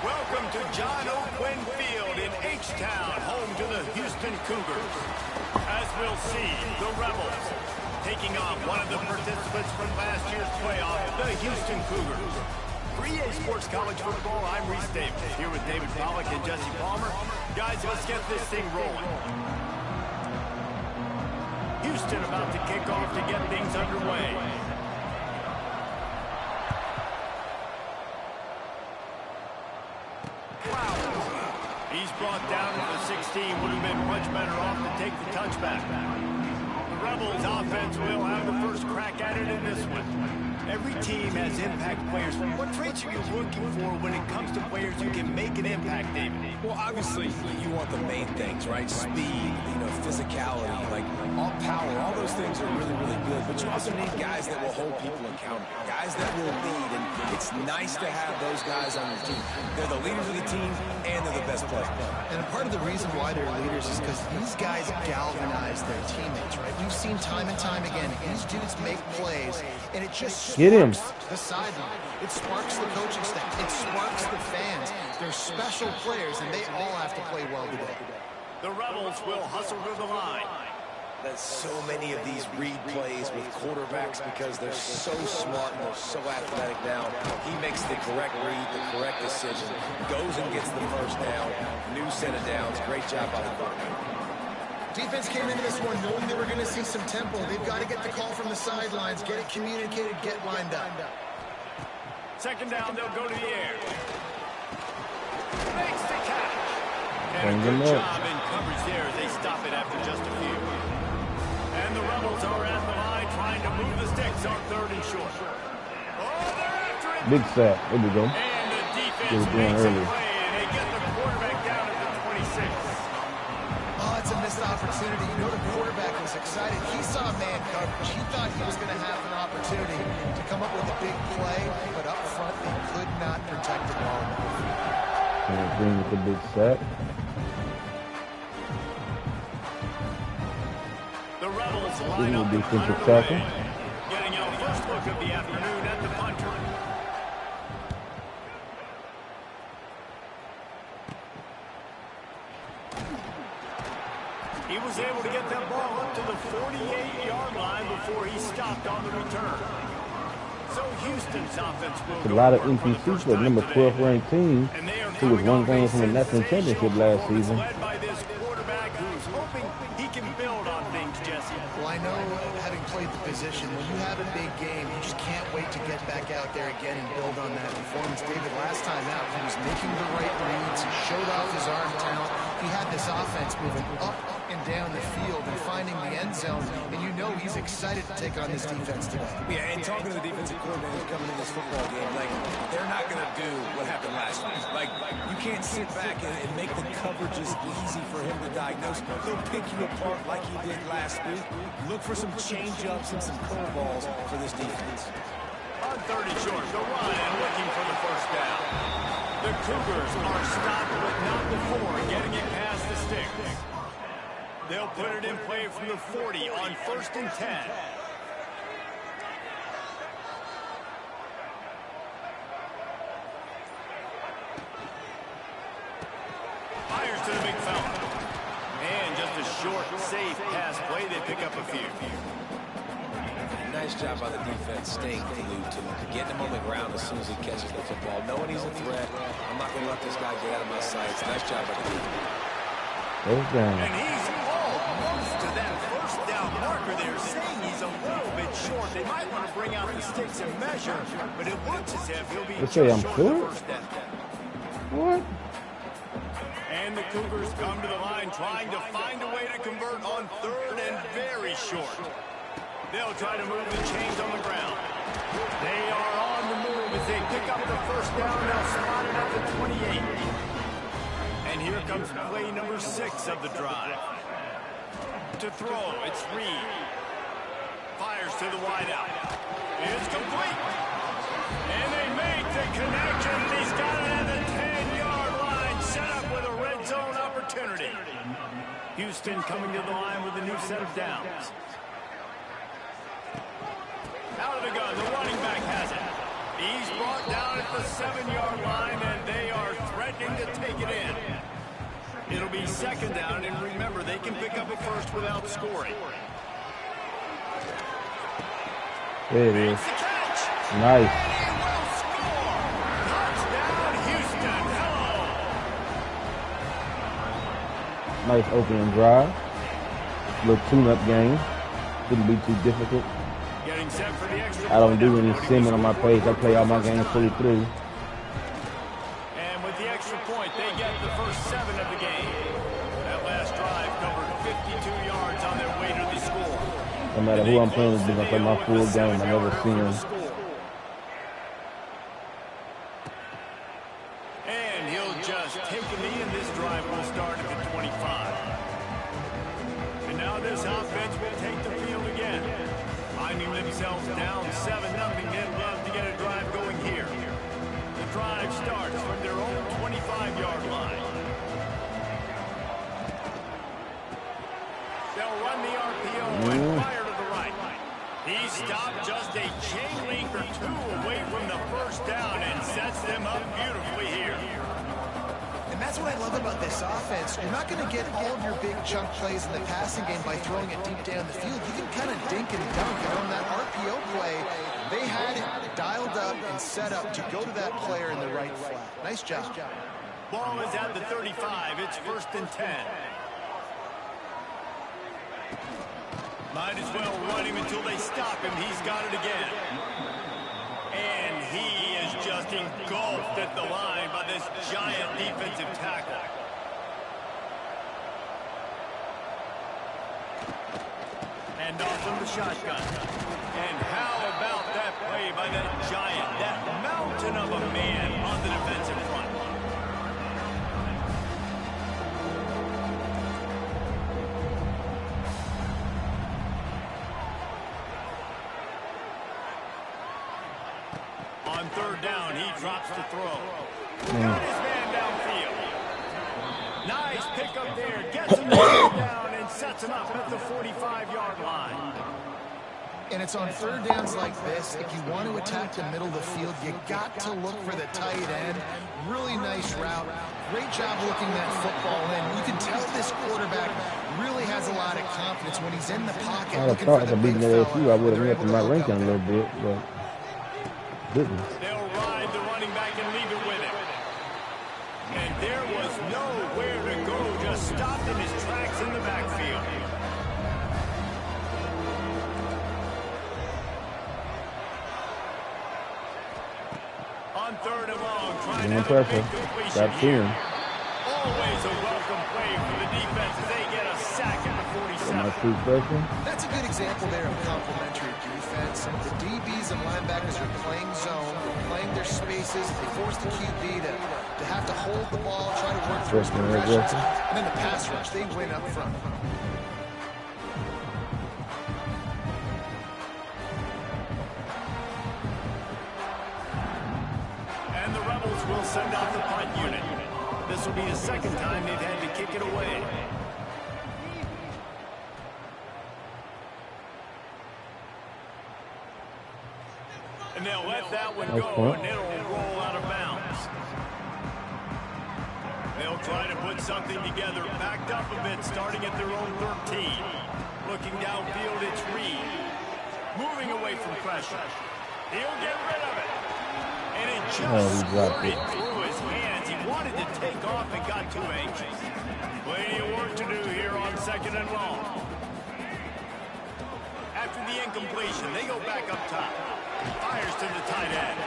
Welcome to John O'Quinn Field in H-Town, home to the Houston Cougars. As we'll see, the Rebels taking on one of the participants from last year's playoff, the Houston Cougars. For EA Sports College Football, I'm Reese Davis, here with David Pollack and Jesse Palmer. Guys, let's get this thing rolling. Houston about to kick off to get things underway. He's brought down to the 16. Would have been much better off to take the touchback. The Rebels offense will have the first crack at it in this one. Every team has impact players. What traits are you looking for when it comes to players who can make an impact, David? Well, obviously, you want the main things, right? Speed, physicality, like all power. All those things are really, really good. But you also need guys that will hold people accountable, guys that will lead. And it's nice to have those guys on your team. They're the leaders of the team, and they're the best players. And part of the reason why they're leaders is because these guys galvanize their teammates, right? We've seen time and time again, these dudes make plays, and it just him. The sideline. It sparks the coaching staff. It sparks the fans. They're special players, and they all have to play well today. The Rebels will hustle to the line. There's so many of these read plays with quarterbacks because they're so smart and they're so athletic now. He makes the correct read, the correct decision, goes and gets the first down, new set of downs. Great job by the quarterback. Defense came into this one knowing they were going to see some tempo. They've got to get the call from the sidelines, get it communicated, get lined up. Second down, they'll go to the air. Makes the catch. And a good job in coverage there as they stop it after just a few. And the Rebels are at the line trying to move the sticks on third and short. Oh, they're after it. Big sack. There we go. And the defense makes a play, and they get the quarterback down at the 26. Oh, it's a missed opportunity. You know, the quarterback was excited. He saw man coverage. He thought he was going to have an opportunity to come up with a big play, but up front, they could not protect the ball. And bring with the big sack. The Rebels line up the defensive tackle. tackle. Getting our first look of the afternoon at the punter. He was able to get that ball up to the 48-yard line before he stopped on the return. So Houston's offense will a lot of inconsistency for number 12 ranked team who was one game from the national championship last season. Led by this quarterback who's hoping he can build on things, Jesse. Well, I know, having played the position, when you have a big game, you just can't wait to get back out there again and build on that performance. David, last time out, he was making the right reads. He showed off his arm talent. He had this offense moving up and down the field and finding the end zone, and you know he's excited to take on this defense today. Yeah, and talking to the defensive coordinators coming in this football game, like, they're not going to do what happened last week. Like, you can't sit back and make the coverages easy for him to diagnose. He'll pick you apart like he did last week. Look for some change-ups and some curveballs for this defense. On 30 short, the run and looking for the first down. The Cougars are stopped, but not before getting it past the sticks. They'll put it in play from the 40 on 1st and 10. Fires to the big fella. And just a short, safe pass play. They pick up a few. Nice job by the defense staying glued to him, getting him on the ground as soon as he catches the football. Knowing he's a threat, I'm not going to let this guy get out of my sights. Nice job by the defense. And he's almost to that first down marker there, saying he's a little bit short. They might want to bring out the sticks and measure, but it looks as if he'll be just short of the first down. What? And the Cougars come to the line trying to find a way to convert on 3rd and very short. They'll try to move the chains on the ground. They are on the move as they pick up the first down. They'll spot it at the 28. And here comes play number 6 of the drive. To throw, it's Reed. Fires to the wideout. It's complete. And they make the connection. And he's got it at the 10-yard line. Set up with a red zone opportunity. Houston coming to the line with a new set of downs. Out of the gun, the running back has it. He's brought down at the 7-yard line, and they are threatening to take it in. It'll be second down, and remember, they can pick up a first without scoring. There it is. The catch. Nice. And he will score. Touchdown, Houston. Hello. Nice opening drive. Little tune-up game. Shouldn't be too difficult. Getting set for the extra I don't do point. any simming on my page. I play all my games fully through. And with the extra point, they get the first 7 of the game. That last drive covered 52 yards on their way to the score. No matter who I'm playing with, I play my full game. I never seen him. And he'll just take a knee, and this drive will start at the 25. And now this offense will take the field again. Finding themselves down 7-0, they'd love to get a drive going here. The drive starts from their own 25-yard line. They'll run the RPO and fire to the right. He stopped just a chain link or 2 away from the first down and sets them up beautifully here. And that's what I love about this offense. You're not going to get all of your big chunk plays in the passing game by throwing it deep down the field. You can kind of dink and dunk. And on that RPO play, they had it dialed up and set up to go to that player in the right flat. Nice job. Ball is at the 35. It's 1st and 10. Might as well run him until they stop him. He's got it again. And he is just engulfed at the line by this giant defensive tackle. And off from the shotgun. And how about that play by that giant, that mountain of a man on the defensive front? On 3rd down, he drops to throw. Got his man downfield. Nice pickup there. Gets him down and sets him up at the 45-yard line. And it's on 3rd downs like this. If you want to attack the middle of the field, you got to look for the tight end. Really nice route. Great job looking that football in. You can tell this quarterback really has a lot of confidence when he's in the pocket. I thought at the beginning of LSU I would have went to my ranking a little bit, but didn't. They'll ride the running back and leave it with him. And there was nowhere to go, just stopped in his tracks in the backfield. On 3rd and long, trying to have a big completion here. Always a welcome play for the defense as they get a sack at the 47. That's a good example there of complementary defense. The DBs and linebackers are playing zone, playing their spaces. They force the QB to have to hold the ball, try to work through his progressions. And then the pass rush, they win up front. And the Rebels will send out the punt unit. This will be the 2nd time they've had to kick it away. And they'll let that one go, and it'll roll out of bounds. They'll try to put something together, backed up a bit, starting at their own 13. Looking downfield, it's Reed. Moving away from pressure. He'll get rid of it. And it just squirted through his hands. He wanted to take off and got too anxious. Plenty of work to do here on 2nd and long. After the incompletion, they go back up top. Fires to the tight end.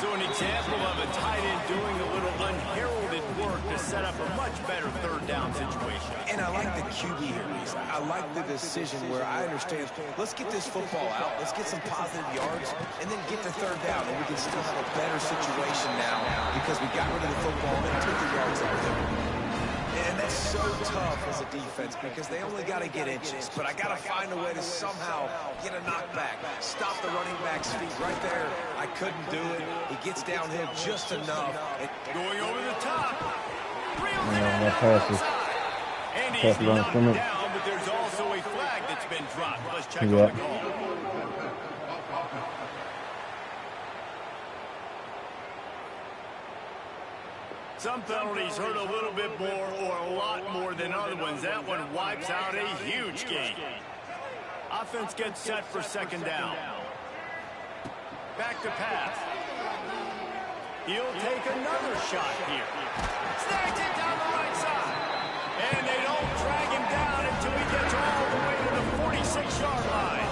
So an example of a tight end doing a little unheralded work to set up a much better 3rd down situation. And I like the QB here, Reese. I like the decision where I understand, let's get this football out, let's get some positive yards, and then get to 3rd down, and we can still have a better situation now because we got rid of the football and took the yards out there. And that's so tough as a defense because they only got to get inches. But I got to find a way to somehow get a knockback, stop the running back's feet right there. I couldn't do it. He gets downhill just enough. Going over the top. That pass is And he's knocked down, but there's also a flag that's been dropped. Let's check on the call. Some penalties hurt a little bit more or a lot more than other ones. That one wipes out a huge game. Offense gets set for second down. Back to pass. He'll take another shot here. Snags it down the right side. And they don't drag him down until he gets all the way to the 46-yard line.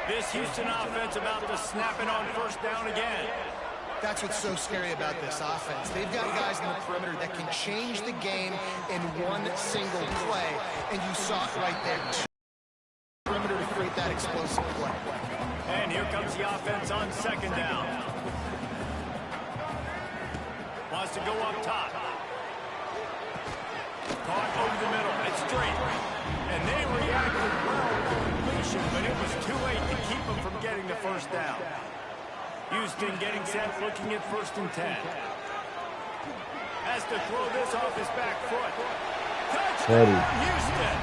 This Houston offense about to snap it on first down again. That's what's so scary about this offense. They've got guys in the perimeter that can change the game in one single play. And you saw it right there. Perimeter to create that explosive play. And here comes the offense on second down. Wants to go up top. Caught over the middle. It's straight. And they reacted well to completion, but it was too late to keep them from getting the first down. Houston getting set, looking at 1st and 10. Has to throw this off his back foot. Touchdown, Houston!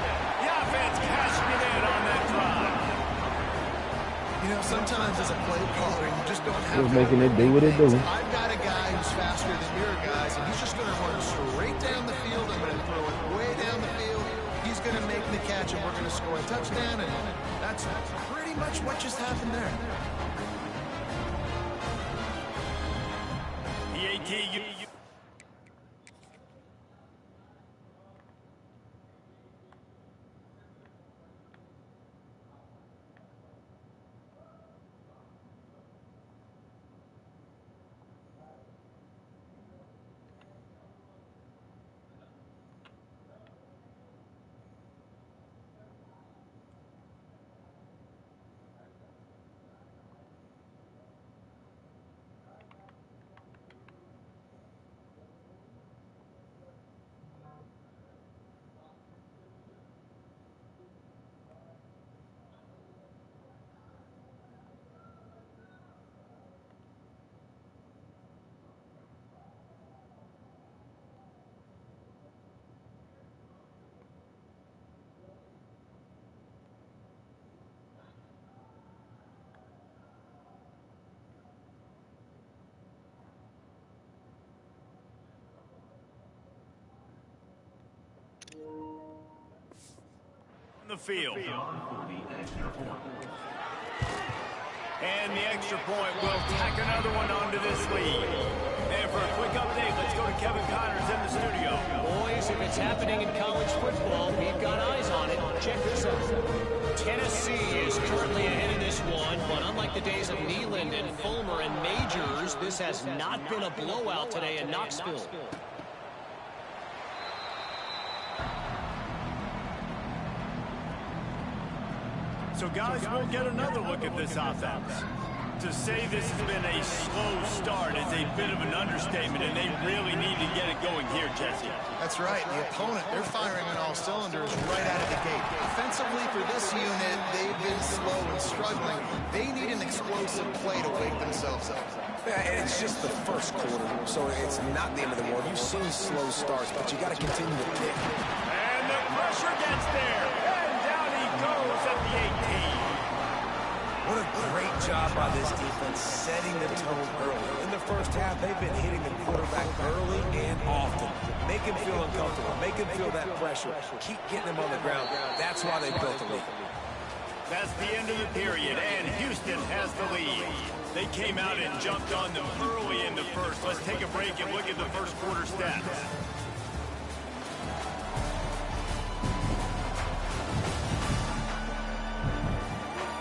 The offense cashing it in on that drive. You know, sometimes as a play caller, you just don't have to making it do what it do. I've got a guy who's faster than your guys, and he's just going to run straight down the field. I'm going to throw it way down the field. He's going to make the catch, and we're going to score a touchdown, and that's pretty much what just happened there. The field. And the extra point will tack another one onto this lead. And for a quick update, let's go to Kevin Connors in the studio. Boys, if it's happening in college football, we've got eyes on it. Check this out. Tennessee is currently ahead in this one, but unlike the days of Neyland and Fulmer and Majors, this has not been a blowout today in Knoxville. So, guys, we'll get another look at this offense. To say this has been a slow start is a bit of an understatement, and they really need to get it going here, Jesse. That's right. The opponent, they're firing on all cylinders right out of the gate. Offensively for this unit, they've been slow and struggling. They need an explosive play to wake themselves up. Yeah, and it's just the first quarter, so it's not the end of the world. You've seen slow starts, but you got to continue to pick. And the pressure gets there. And down he goes at the 18. What a great job by this defense setting the tone early. In the first half, they've been hitting the quarterback early and often. Make him feel uncomfortable. Make him feel that pressure. Keep getting him on the ground. That's why they built the lead. That's the end of the period, and Houston has the lead. They came out and jumped on them early in the first. Let's take a break and look at the first quarter stats.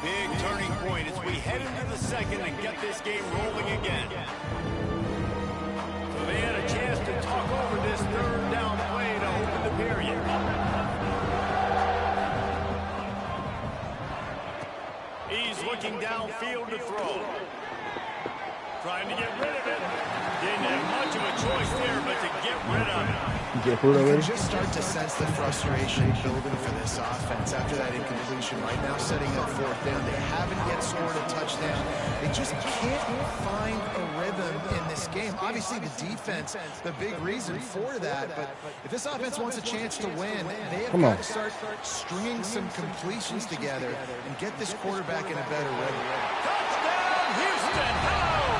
Big turning point as we head into the second and get this game rolling again. So they had a chance to talk over this third down play to open the period. He's looking downfield to throw. Trying to get rid of it. Didn't have much of a choice there, but to get rid of it. You can just start to sense the frustration building for this offense after that incompletion. Right now, setting up fourth down. They haven't yet scored a touchdown. They just can't find a rhythm in this game. Obviously, the defense, the big reason for that. But if this offense wants a chance to win, they have got to start stringing some completions together and get this quarterback in a better rhythm. Touchdown, Houston! Hello!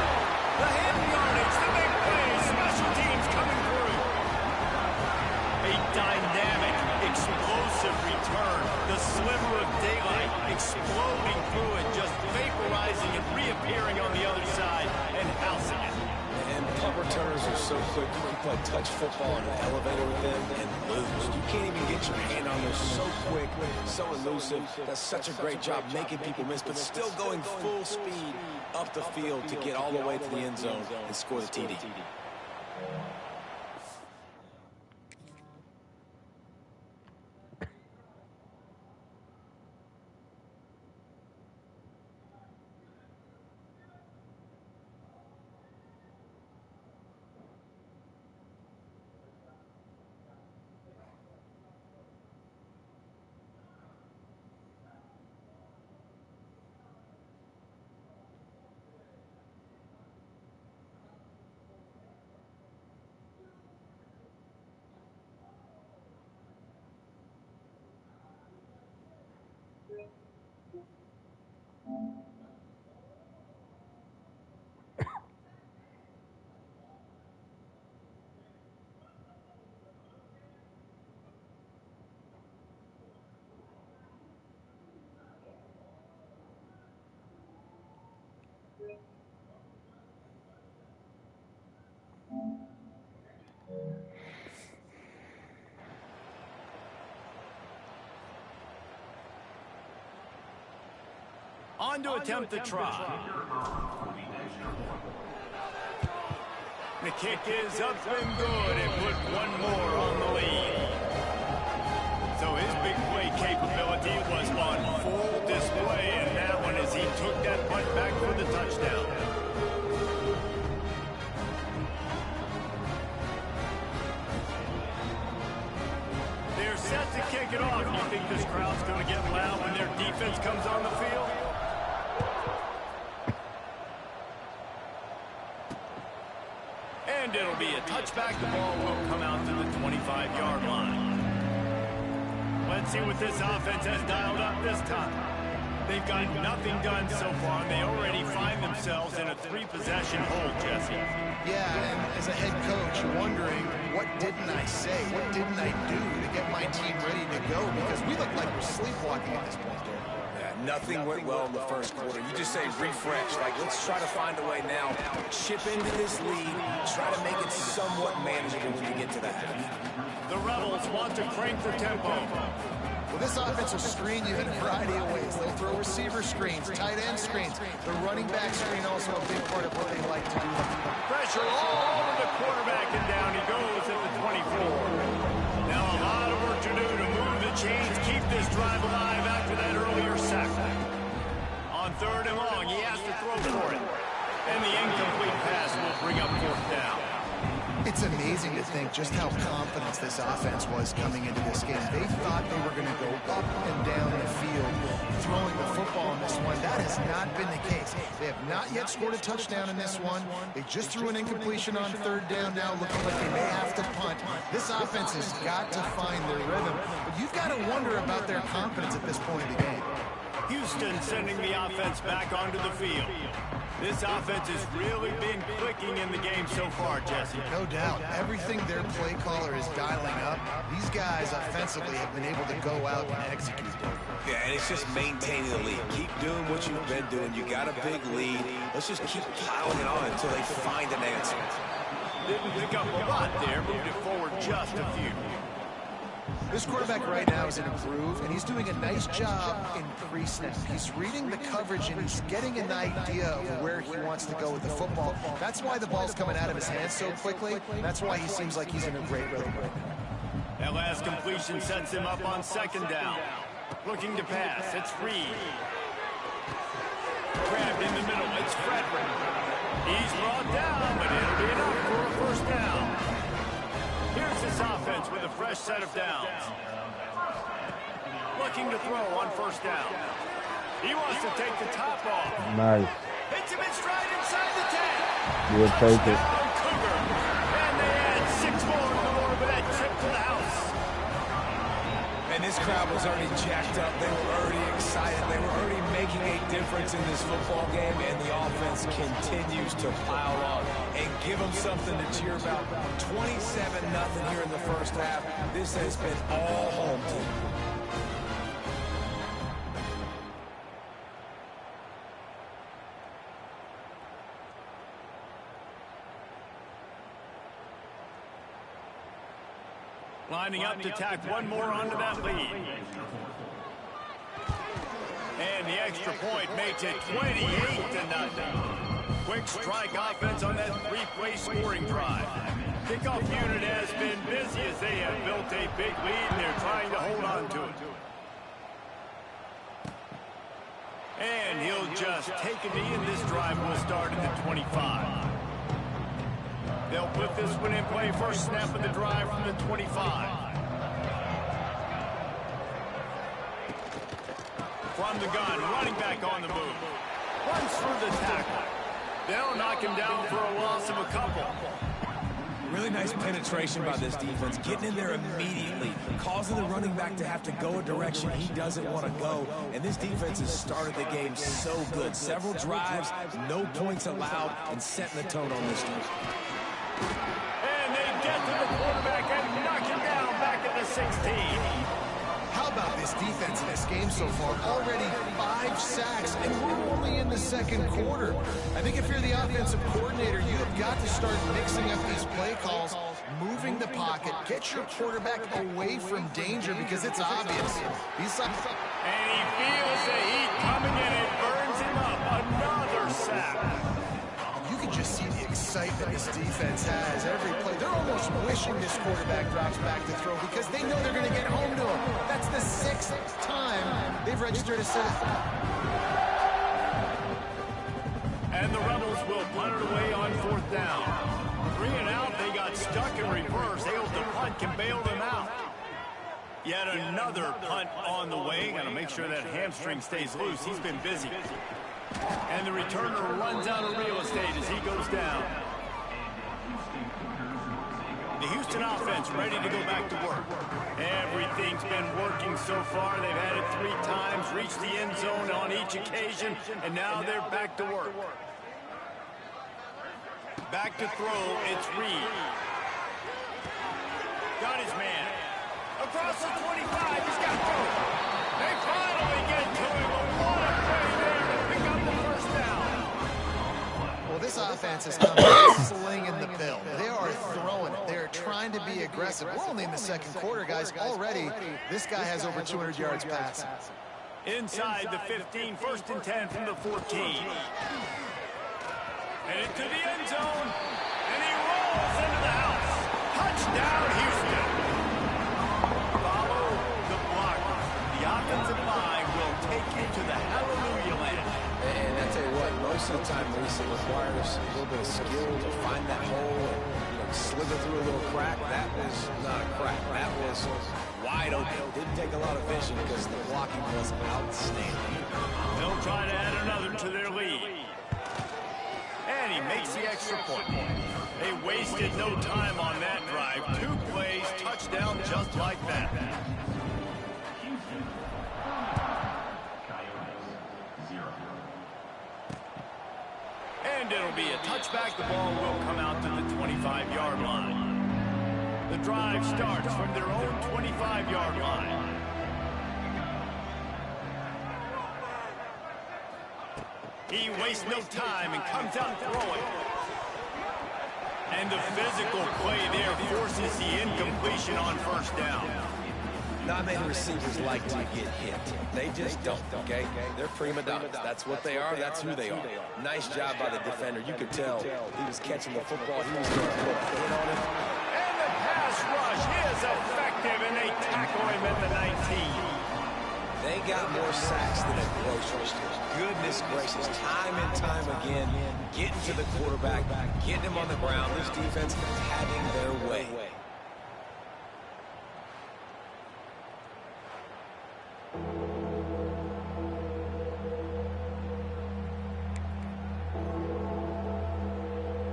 The hand yardage, the big play, special teams exploding through it, just vaporizing and reappearing on the other side and housing it. And punt returners are so quick. You can play touch football in an elevator with them and lose. You can't even get your hand on them. So quick, so elusive. Does such a great job making people miss, but still going full speed up the field to get all the way to the end zone and score the TD. On to attempt the try. The kick is up and good and put one more on the lead. So his big play capability was on full display in that one as he took that punt back for the touchdown. They're set to kick it off. You think this crowd's going to get loud when their defense comes on the field? And it'll be a touchback. The ball will come out to the 25-yard line. Let's see what this offense has dialed up this time. They've got nothing done so far, and they already find themselves in a three-possession hole, Jesse. Yeah, and as a head coach, you're wondering, what didn't I say? What didn't I do to get my team ready to go? Because we look like we're sleepwalking at this point, Derek. Nothing went well in the first quarter. You just say refresh. Like, let's try to find a way now. Chip into this lead. Try to make it somewhat manageable when you get to the half. The Rebels want to crank the tempo. Well, this offense will screen you in a variety of ways. They'll throw receiver screens, tight end screens. The running back screen also a big part of what they like to do. Pressure all over the quarterback, and down he goes at the 24. Now a lot of work to do to move the chains, keep this drive alive after that earlier sack. On third and long, he has to throw for it. And the incomplete pass will bring up fourth down. It's amazing to think just how confident this offense was coming into this game. They thought they were going to go up and down the field throwing the football in this one. That has not been the case. They have not yet scored a touchdown in this one. They just threw an incompletion on third down now, looking like they may have to punt. This offense has got to find their rhythm. But you've got to wonder about their confidence at this point of the game. Houston sending the offense back onto the field. This offense has really been clicking in the game so far, Jesse. No doubt. Everything their play caller is dialing up, these guys offensively have been able to go out and execute. Yeah, and it's just maintaining the lead. Keep doing what you've been doing. You got a big lead. Let's just keep piling it on until they find an answer. Didn't pick up a lot there. Moved it forward just a few. This quarterback right now is in a groove, and he's doing a nice job in pre-snap. He's reading the coverage, and he's getting an idea of where he wants to go with the football. That's why the ball's coming out of his hands so quickly. That's why he seems like he's in a great rhythm right now. That last completion sets him up on second down. Looking to pass. It's Reed. Grabbed in the middle. It's Frederick. He's brought down, but it'll be enough for a first down. Here's this offense with a fresh set of downs. Looking to throw on first down. He wants to take the top off. Nice. Hits him in stride inside the 10. We'll take it. Cougar. And they add 6 more to the board with that trip to the house. And this crowd was already jacked up. They were already excited. They were already making a difference in this football game, and the offense continues to pile on and give them something to cheer about. 27-0 here in the first half. This has been all home team. Lining up to tack one more onto that lead. And the extra point makes it 28-0. Quick strike offense on that three-play scoring drive. Kickoff unit has been busy as they have built a big lead and they're trying to hold on to it. And he'll just take a knee, and this drive will start at the 25. They'll put this one in play. First snap of the drive from the 25. From the gun, running back on the move. Runs through the tackle. They'll knock him down for a loss of a couple. Really nice penetration by this defense, getting in there immediately, causing the running back to have to go a direction he doesn't want to go. And this defense has started the game so good. Several drives, no points allowed, and setting the tone on this one. And they get to the quarterback and knock him down back at the 16. How about this defense in this game so far? Already 5 sacks, and we're only in the second quarter. I think if you're the offensive coordinator, you have got to start mixing up these play calls, moving the pocket, get your quarterback away from danger because it's obvious. And he feels the heat coming in. It burns him up. Another sack. You can just see the excitement this defense has every play. They're almost wishing this quarterback drops back to throw because they know they're going to get home to him. That's the 6th time they've registered a sack. And the Rebels will punt it away on 4th down. 3 and out, they got stuck in reverse. Able to punt, can bail them out. Yet another punt on the way. Got to make sure that hamstring stays loose. He's been busy. And the returner runs out of real estate as he goes down. The Houston offense ready to go back to work. Everything's been working so far. They've had it 3 times, reached the end zone on each occasion, and now they're back to work. Back to throw, it's Reed. Got his man. Across the 25, he's got through. They finally get to him. What a play there to pick up the first down. Well, this offense is coming slinging the pill. They are throwing it. They are trying to be aggressive. We're only in the second quarter, guys. Already, this guy has over 200 yards passing. Inside the 15, 1st and 10 from the 14. And into the end zone. And he rolls into the house. Touchdown, Houston. Follow the blockers. The offensive line will take you to the hallelujah land. And I tell you what, most of the time, Lisa, requires a little bit of skill to find that hole and slither through a little crack. That was not a crack. That was wide open. Didn't take a lot of vision because the blocking was outstanding. They'll try to add another to their lead. And he makes the extra point. They wasted no time on that drive. 2 plays, touchdown just like that. And it'll be a touchback. The ball will come out to the 25-yard line. The drive starts from their own 25-yard line. He wastes no time and comes out throwing. And the physical play there forces the incompletion on 1st down. Not many receivers like to get hit. They just don't, okay? They're prima donnas. That's what they are. That's who they are. Nice job by the defender. You could tell he was catching the football. He was going to put a hit on it. And the pass rush is effective, and they tackle him at the 19. They got more sacks than a grocery store. Goodness gracious, time and time again, getting to the quarterback, getting him on the ground. This defense is having their way.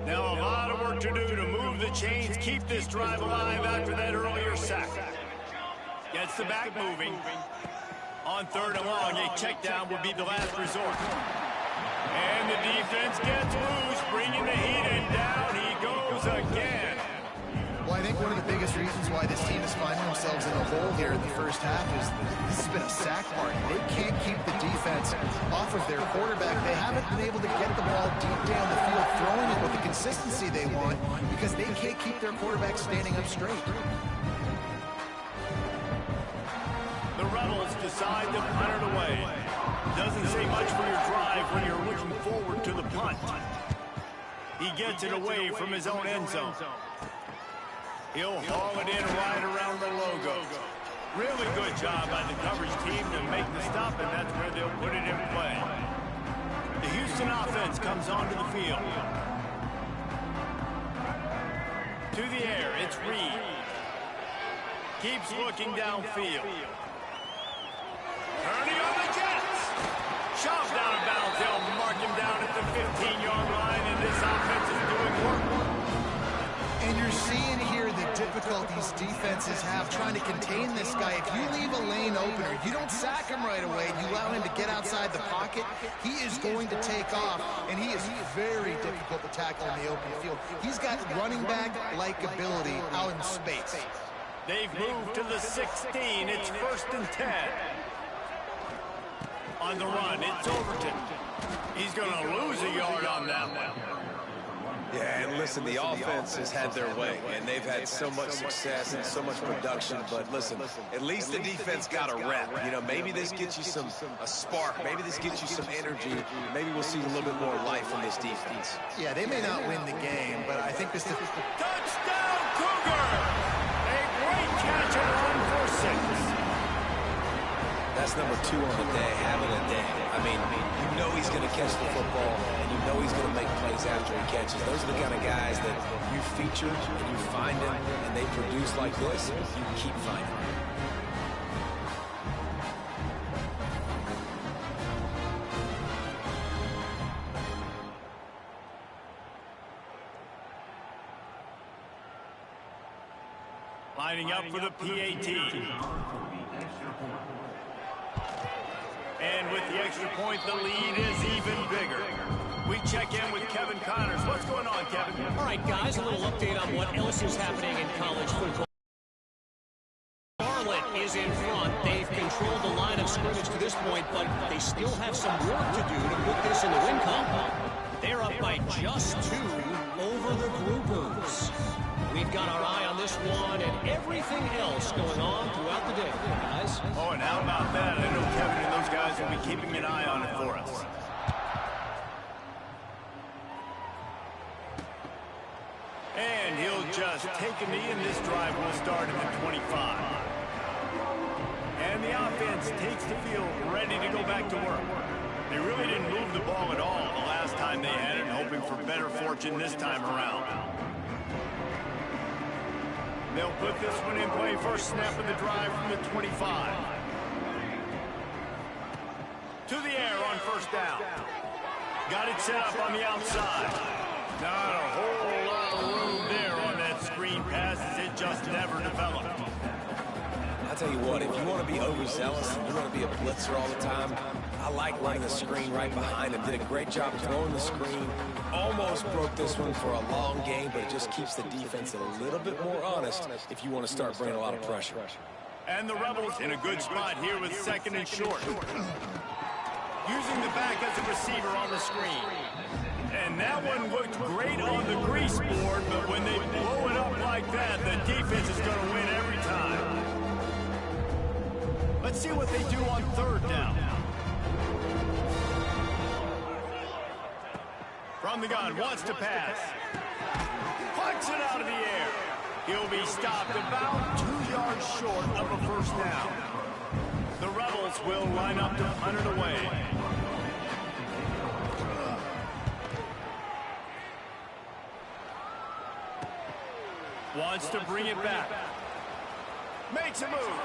Now a lot of work to do to move the chains, keep this drive alive after that earlier sack. Gets the back moving. On 3rd and long, a check down would be the last resort. And the defense gets loose, bringing the heat, and down he goes again. Well, I think one of the biggest reasons why this team is finding themselves in a hole here in the first half is this has been a sack party. They can't keep the defense off of their quarterback. They haven't been able to get the ball deep down the field, throwing it with the consistency they want because they can't keep their quarterback standing up straight. Rebels decide to punt it away. Doesn't say much for your drive when you're looking forward to the punt. He gets it away from his own end zone. He'll haul it in right around the logo. Really good job by the coverage team to make the stop, and that's where they'll put it in play. The Houston offense comes onto the field. To the air, it's Reed. Keeps looking downfield. Turning on the Jets. Shoved out of bounds. They'll mark him down at the 15-yard line, and this offense is doing work. And you're seeing here the difficulties defenses have trying to contain this guy. If you leave a lane opener, you don't sack him right away, you allow him to get outside the pocket, he is going to take off, and he is very difficult to tackle in the open field. He's got running back-like ability out in space. They've moved to the 16. It's 1st and 10. On the run, it's Overton. He's going to lose a yard on that one. Yeah, and listen, the offense has had their way, and they've had so much success and so much production. But listen, at least the defense got a rep. You know, maybe this gets you a spark. Maybe this gets you some energy. Maybe we'll see a little bit more life from this defense. Yeah, they may not win the game, but I think this is... Touchdown, Cougar! A great catch and run for 6. That's number 2 on the day, having a day. I mean, you know he's going to catch the football, and you know he's going to make plays after he catches. Those are the kind of guys that you feature, and you find them, and they produce like this. You keep finding them. Lining up for the PAT. And with the extra point, the lead is even bigger. We check in with Kevin Connors. What's going on, Kevin? All right, guys, a little update on what else is happening in college football. Charlotte is in front. They've controlled the line of scrimmage to this point, but they still have some work to do to put this in the win column. They're up by just 2 over the Groupers. We've got our eye on this one and everything else going on throughout the day, guys. Oh, and how about that? I know Kevin and those guys will be keeping an eye on it for us. And he'll just take a knee, and this drive will start at the 25. And the offense takes the field ready to go back to work. They really didn't move the ball at all the last time they had it, hoping for better fortune this time around. They'll put this one in play. First snap of the drive from the 25. To the air on 1st down. Got it set up on the outside. Not a whole lot of room there on that screen pass. It just never developed. I'll tell you what, if you want to be overzealous and you want to be a blitzer all the time, I like running the screen right behind him. Did a great job throwing the screen. Almost broke this one for a long game, but it just keeps the defense a little bit more honest if you want to start bringing a lot of pressure. And the Rebels in a good spot here with 2nd and short. Using the back as a receiver on the screen. And that one looked great on the grease board, but when they blow it up like that, the defense is going to win every time. Let's see what they do on 3rd down. From the gun, wants to pass. Puts it out of the air. He'll be stopped about 2 yards short of a 1st down. The Rebels will line up to punt it away. Wants to bring it back. Makes a move.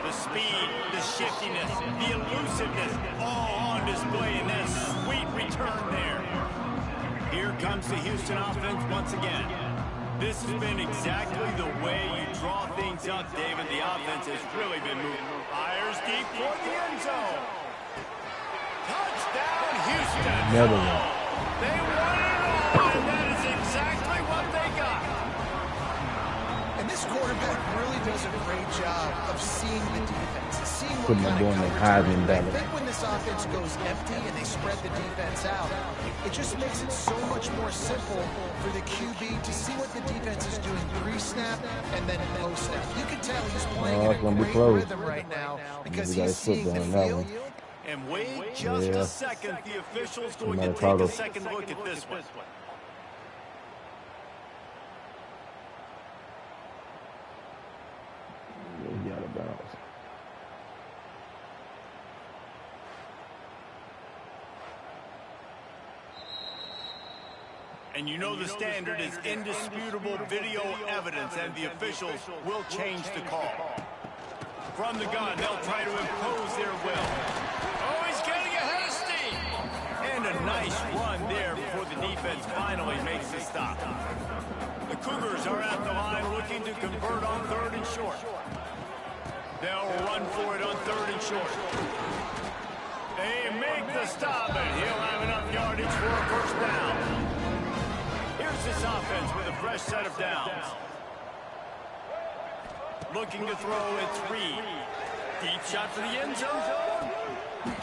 The speed, the shiftiness, the elusiveness, all on display in that sweet return there. Here comes the Houston offense once again. This has been exactly the way you draw things up, David. The offense has really been moving. Fires deep for the end zone. Touchdown, Houston. Never won. They won it all, and that is exactly what they got. And this quarterback really does a great job of seeing the defense, seeing what Putting kind them of on the coverage. Heisman I ballot. think when this this offense goes empty and they spread the defense out, it just makes it so much more simple for the QB to see what the defense is doing pre-snap and then post-snap. You can tell he's playing in a great rhythm right now because he's seeing the field. And wait just a second. The official's going to take a second look at this one. He out of bounds. And you know the standard is indisputable video evidence, and the officials will change the call. From the gun, they'll try to impose their will. Oh, he's getting ahead of steam! And a nice run there before the defense finally makes a stop. The Cougars are at the line looking to convert on 3rd and short. They'll run for it on 3rd and short. They make the stop, and he'll have enough yardage for a first down. Here's this offense with a fresh set of downs. Looking to throw, it's Reed. Deep shot for the end zone.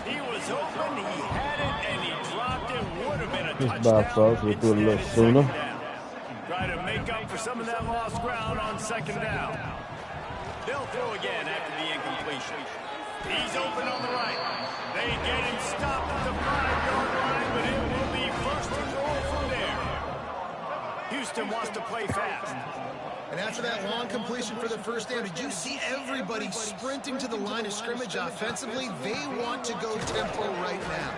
He was open, he had it, and he dropped it. Would have been a touchdown. We'll do it a little sooner. Try to make up for some of that lost ground on 2nd down. They'll throw again after the incompletion. He's open on the right. They get him stopped at the 5-yard line, but it will be first and goal from there. Houston wants to play fast. And after that long completion for the first down, did you see everybody sprinting to the line of scrimmage offensively? They want to go tempo right now.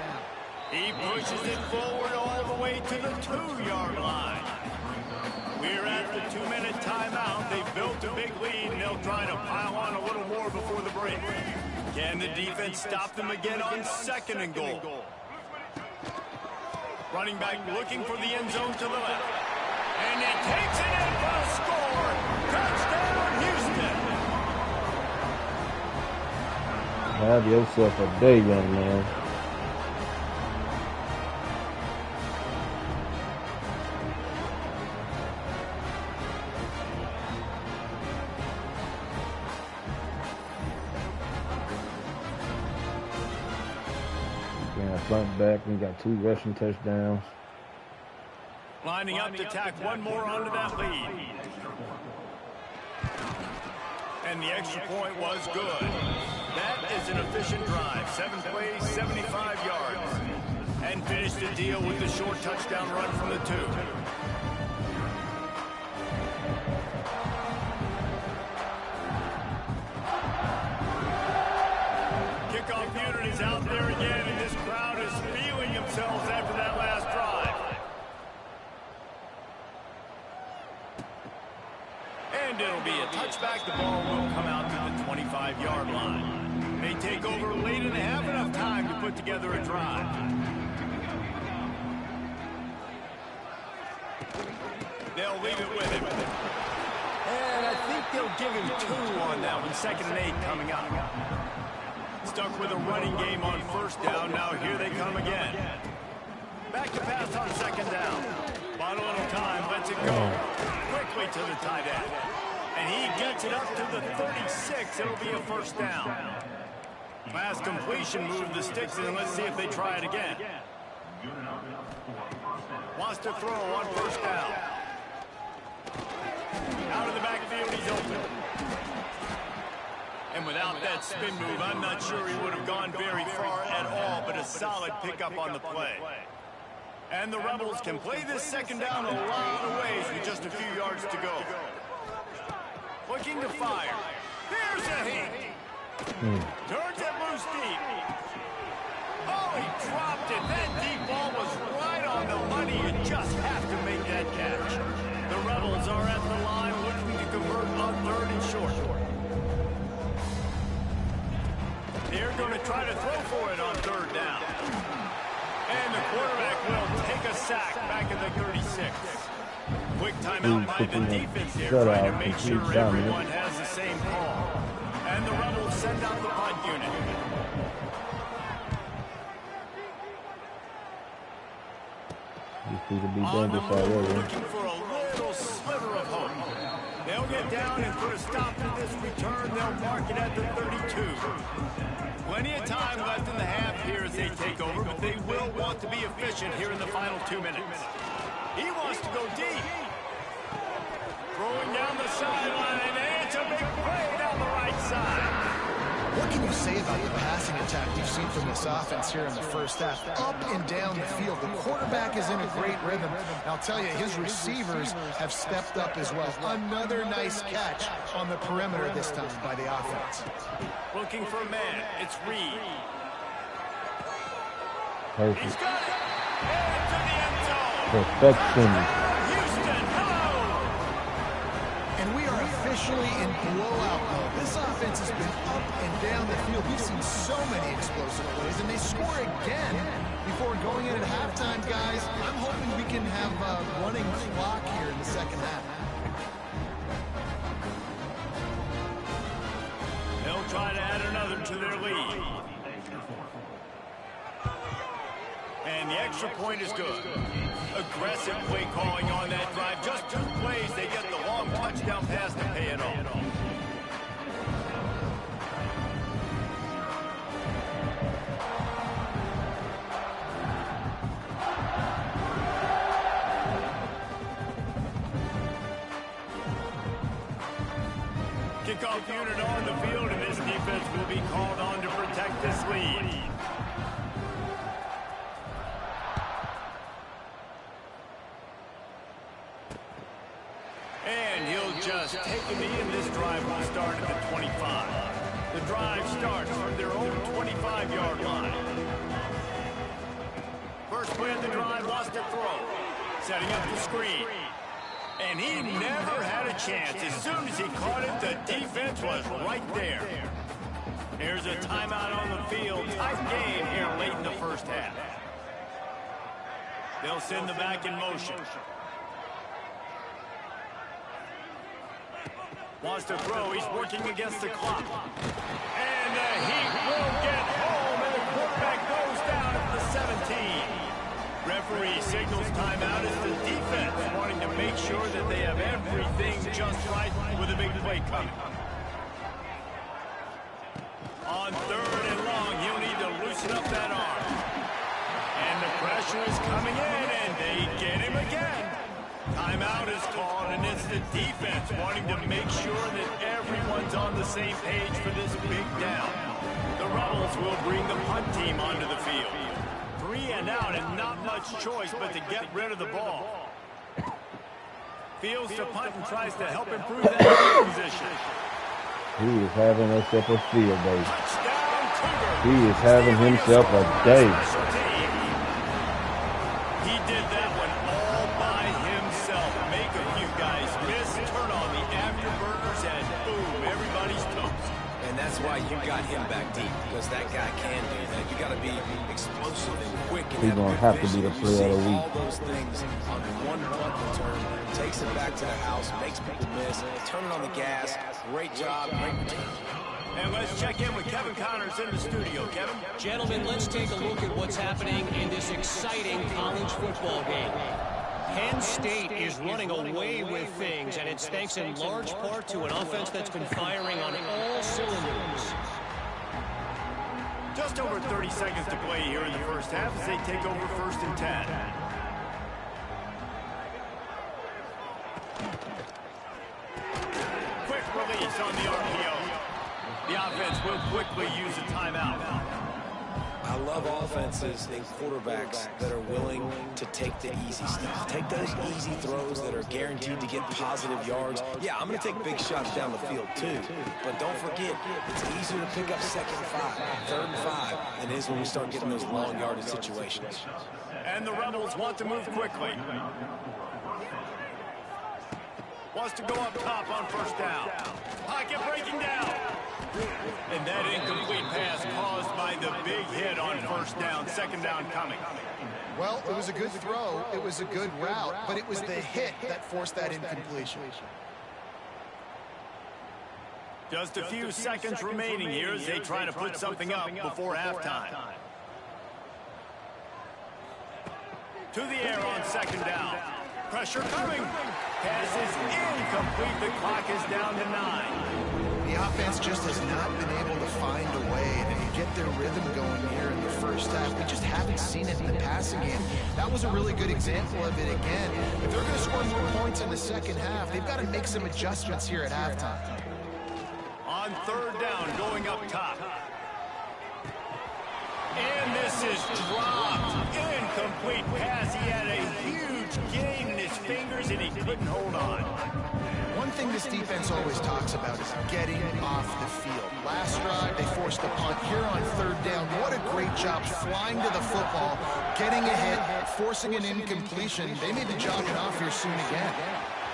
He pushes it forward all the way to the 2-yard line. We're at the 2-minute timeout. They've built a big lead, and they'll try to pile on a little more before the break. Can the defense stop them again on 2nd and goal? Running back looking for the end zone to the left. And he takes it in for a score. Touchdown, Houston. Have yourself a day, young man. Front back, we got 2 rushing touchdowns. Lining up to tack one more onto that lead. And the extra point was good. That is an efficient drive. 7 plays, 75 yards. And finished the deal with the short touchdown run from the 2. Kickoff unit is out there again, and this crowd is feeling themselves after that last drive. And it'll be a touchback. The ball will come out to the 25-yard line. They take over late and they have enough time to put together a drive. They'll leave it with him. And I think they'll give him 2 on that one. 2nd and 8 coming up. Stuck with a running game on 1st down. Now here they come again. Back to pass on 2nd down. Bought a little time, lets it go. Quickly to the tight end. And he gets it up to the 36. It'll be a first down. Last completion moved the sticks in. Let's see if they try it again. Wants to throw on 1st down. Out of the backfield, he's open. And without that spin move, I'm not sure he would have gone very far at all, but a solid pickup on the play. And the Rebels can play this 2nd down a lot of ways with just a few yards to go. Looking to fire. Here's a hit. Turns it loose deep. Oh, he dropped it. That deep ball was right on the money. You just have to make that catch. The Rebels are at the line looking to convert on 3rd and short. They're going to try to throw for it on 3rd down. And the quarterback will take a sack back at the 36. Quick timeout by the defense here, trying to make sure everyone has the same call. And the Rebels send out the punt unit. These people be dangerous already. Looking for a little sliver of hope. They'll get down and put a stop to this return. They'll mark it at the 32. Plenty of time left in the half here as they take over, but they will want to be efficient here in the final 2 minutes. He wants to go deep. Throwing down the sideline, and it's a big play down the right side. What can you say about the passing attack you've seen from this offense here in the first half? Up and down the field. The quarterback is in a great rhythm. I'll tell you, his receivers have stepped up as well. Another nice catch on the perimeter this time by the offense. Looking for a man. It's Reed. Perfect. He's got it. And to the end zone. Perfection. Houston, hello. And we are officially in blowout mode. This offense has been up and down the field. We've seen so many explosive plays, and they score again before going in at halftime, guys. I'm hoping we can have a running clock here in the second half. They'll try to add another to their lead. And the extra point is good. Aggressive play calling on that drive. Just 2 plays, they get the long touchdown pass to pay it off. Kickoff unit on the field, and this defense will be called on to protect this lead. And he'll just take a knee, and this drive will start at the 25. The drive starts from their own 25-yard line. First play of the drive, lost to throw. Setting up the screen. And he never had a chance. As soon as he caught it, the defense was right there. Here's a timeout on the field. Tight game here late in the first half. They'll send the back in motion. Wants to throw. He's working against the clock. And he will get home, and the quarterback goes down at the 17. Referee signals timeout as the defense wanting to make sure that they have everything just right with a big play coming. On 3rd and long, he'll need to loosen up that arm. And the pressure is coming in, and they get him again. Timeout is called, and it's the defense wanting to make sure that everyone's on the same page for this big down. The Rebels will bring the punt team onto the field. 3 and out, and not much choice but to get rid of the ball. Fields to punt and tries to help improve that position. He is having himself a field day. Touchdown, Cougars. He is having himself a day. He did that one all by himself. Make a few guys miss, turn on the afterburners, and boom, everybody's toast. And that's why you got him back deep, because that guy can do that. You got to be explosive and quick. And He's going to have to be the player of the week. all those things on one punt return, takes it back to the house, makes people miss, turning on the gas. Great job, great return. And let's check in with Kevin Connors in the studio. Kevin? Gentlemen, let's take a look at what's happening in this exciting college football game. Penn State is running away with things, and it's thanks in large part to an offense that's been firing on all cylinders. Just over 30 seconds to play here in the first half as they take over 1st and 10. Quick release on the RPO. The offense will quickly use a timeout. I love offenses and quarterbacks that are willing to take the easy stuff. Take those easy throws that are guaranteed to get positive yards. Yeah, I'm going to take big shots down the field too. But don't forget, it's easier to pick up 2nd and 5, 3rd and 5 than it is when we start getting those long yardage situations. And the Rebels want to move quickly. Wants to go up top on 1st down. Pocket breaking down. And that incomplete pass caused by the big hit on 1st down. 2nd down coming. Well, it was a good throw. It was a good route, but it was the hit that forced that incompletion. Just a few seconds remaining here as they try to put something up before halftime. To the air on 2nd down. Pressure coming. Pass is incomplete. The clock is down to 9. The offense just has not been able to find a way to get their rhythm going here in the first half. We just haven't seen it in the passing game. That was a really good example of it again. If they're going to score more points in the second half, they've got to make some adjustments here at halftime. On third down, going up top. And this is dropped. Incomplete pass. He had a huge gain in his fingers, and he couldn't hold on. One thing this defense always talks about is getting off the field. Last drive, they forced a punt. Here on third down, what a great job flying to the football, getting a hit, forcing an incompletion. They may be jogging off here soon again.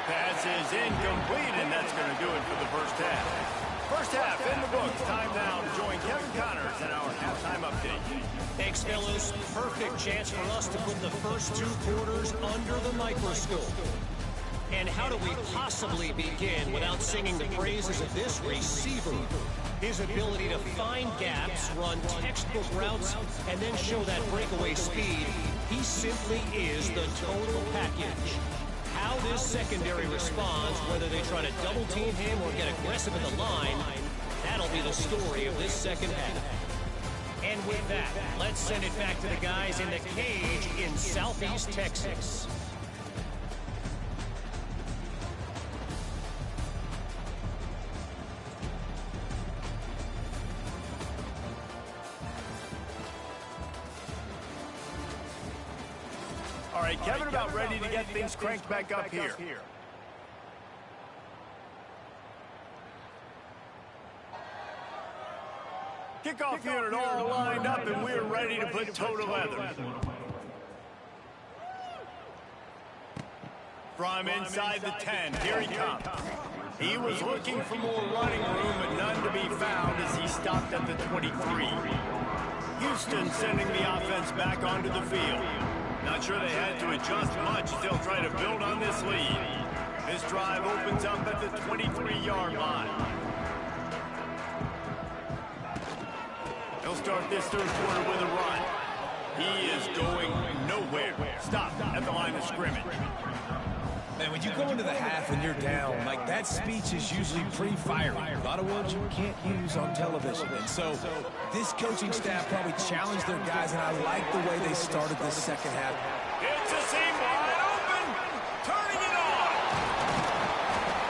Pass is incomplete, and that's going to do it for the first half. First half in the books. Time now to join Kevin Connors in our halftime update. Thanks, fellows. Perfect chance for us to put the first 2 quarters under the microscope. And how do we possibly begin without singing the praises of this receiver? His ability to find gaps, run textbook routes, and then show that breakaway speed. He simply is the total package. How this secondary responds, whether they try to double-team him or get aggressive at the line, that'll be the story of this second half. And with that, let's send it back to the guys in the cage in Southeast Texas. All right, Kevin, about ready to get things cranked back up here. Kickoff unit all lined up, and we're ready to put toe to leather. From inside the 10, here he comes. He was looking for more running room, but none to be found as he stopped at the 23. Houston sending the offense back onto the field. Not sure they had to adjust much as they'll try to build on this lead. This drive opens up at the 23-yard line. He'll start this third quarter with a run. He is going nowhere. Stop at the line of scrimmage. Man, when you go into the half and you're down, like, that speech is usually pretty fiery. A lot of words you can't use on television. And so this coaching staff probably challenged their guys, and I like the way they started this second half. It's a seam wide open, turning it on.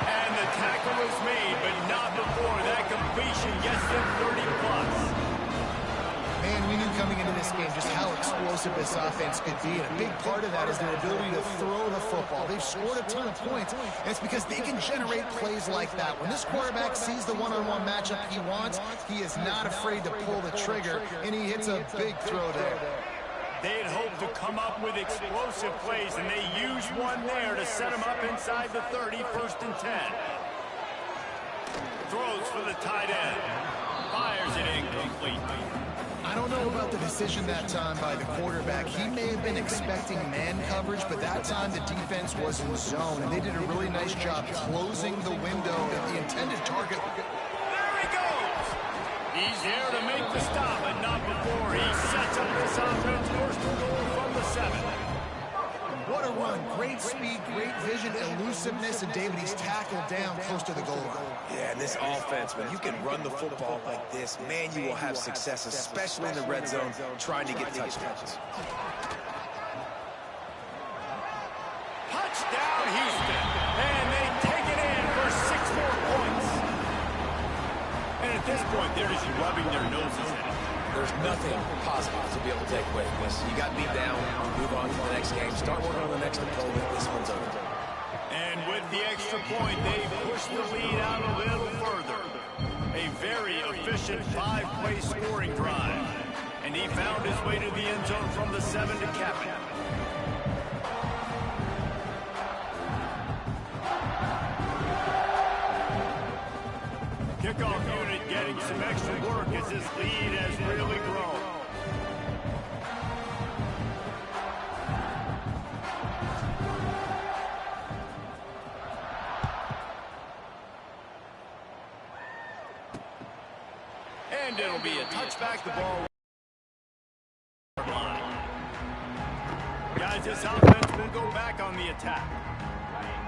And the tackle was made, but not before that completion gets them 30+. Man, we knew coming into this game just how explosive this offense could be, and a big part of that is their ability to throw the football. They've scored a ton of points, and it's because they can generate plays like that. When this quarterback sees the one-on-one matchup he wants, he is not afraid to pull the trigger, and he hits a big throw there. They had hoped to come up with explosive plays, and they used one there to set them up inside the 30, 1st and 10. Throws for the tight end. Fires it incomplete. I don't know about the decision that time by the quarterback. He may have been expecting man coverage, but that time the defense was in zone, and they did a really nice job closing the window at the intended target. There he goes! He's there to make the stop, but not before he sets up this offense. First and goal from the 7. What a run. Great speed, great vision, elusiveness, and David, he's tackled down close to the goal line. Yeah, and this offense, when you can run the football like this, man, you will have success, especially in the red zone, trying to get touchdowns. Touchdown, Houston. And they take it in for 6 more points. And at this point, they're just rubbing their noses in it. There's nothing positive to be able to take away from this. You got beat down, move on to the next game, start working on the next opponent. This one's over. And with the extra point, they push the lead out a little further. A very efficient 5-play scoring drive. And he found his way to the end zone from the 7 to cap it. Kickoff unit getting some extra work as this lead has really grown. And it'll be a touchback, the ball line. Guys, this offense will go back on the attack.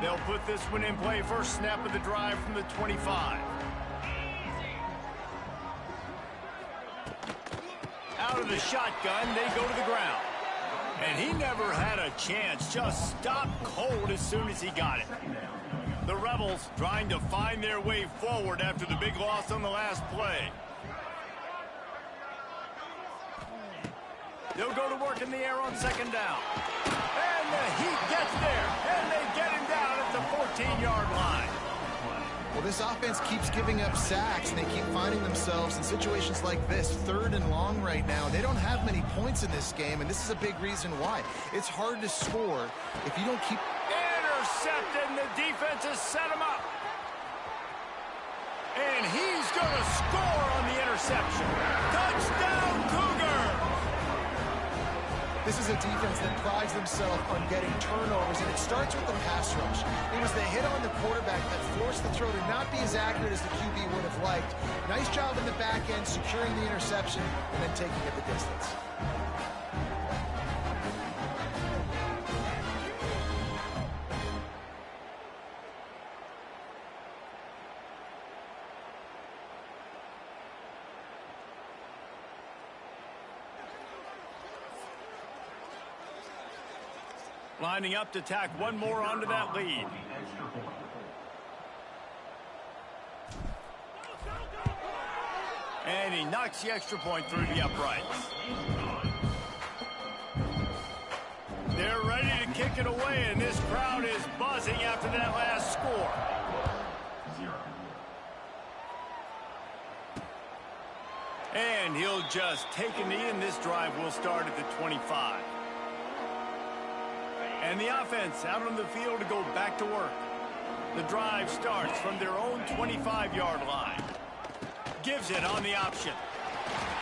They'll put this one in play first snap of the drive from the 25. Out of the shotgun, they go to the ground. And he never had a chance, just stopped cold as soon as he got it. The Rebels trying to find their way forward after the big loss on the last play. They'll go to work in the air on second down. And the Heat gets there, and they get him down at the 14-yard line. Well, this offense keeps giving up sacks, and they keep finding themselves in situations like this, 3rd and long right now. They don't have many points in this game, and this is a big reason why. It's hard to score if you don't keep... Intercepted, and the defense has set him up. And he's going to score on the interception. Touchdown, Cougar! This is a defense that prides themselves on getting turnovers, and it starts with the pass rush. It was the hit on the quarterback that forced the throw to not be as accurate as the QB would have liked. Nice job in the back end, securing the interception, and then taking it the distance. Lining up to tack one more onto that lead. And he knocks the extra point through the uprights. They're ready to kick it away, and this crowd is buzzing after that last score. And he'll just take a knee, and this drive will start at the 25. And the offense out on the field to go back to work. The drive starts from their own 25-yard line. Gives it on the option.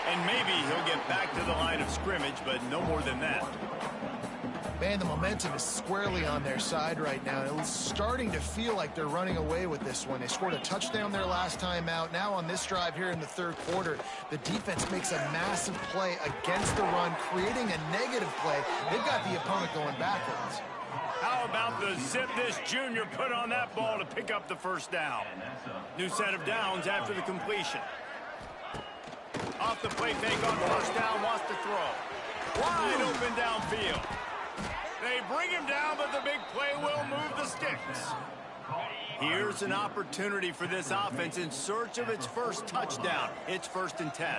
And maybe he'll get back to the line of scrimmage, but no more than that. Man, the momentum is squarely on their side right now. It's starting to feel like they're running away with this one. They scored a touchdown their last time out. Now on this drive here in the 3rd quarter, the defense makes a massive play against the run, creating a negative play. They've got the opponent going backwards. How about the zip this junior put on that ball to pick up the first down? New set of downs after the completion. Off the play fake on first down, wants to throw. Wide open downfield. They bring him down, but the big play will move the sticks. Here's an opportunity for this offense in search of its first touchdown. It's 1st and 10.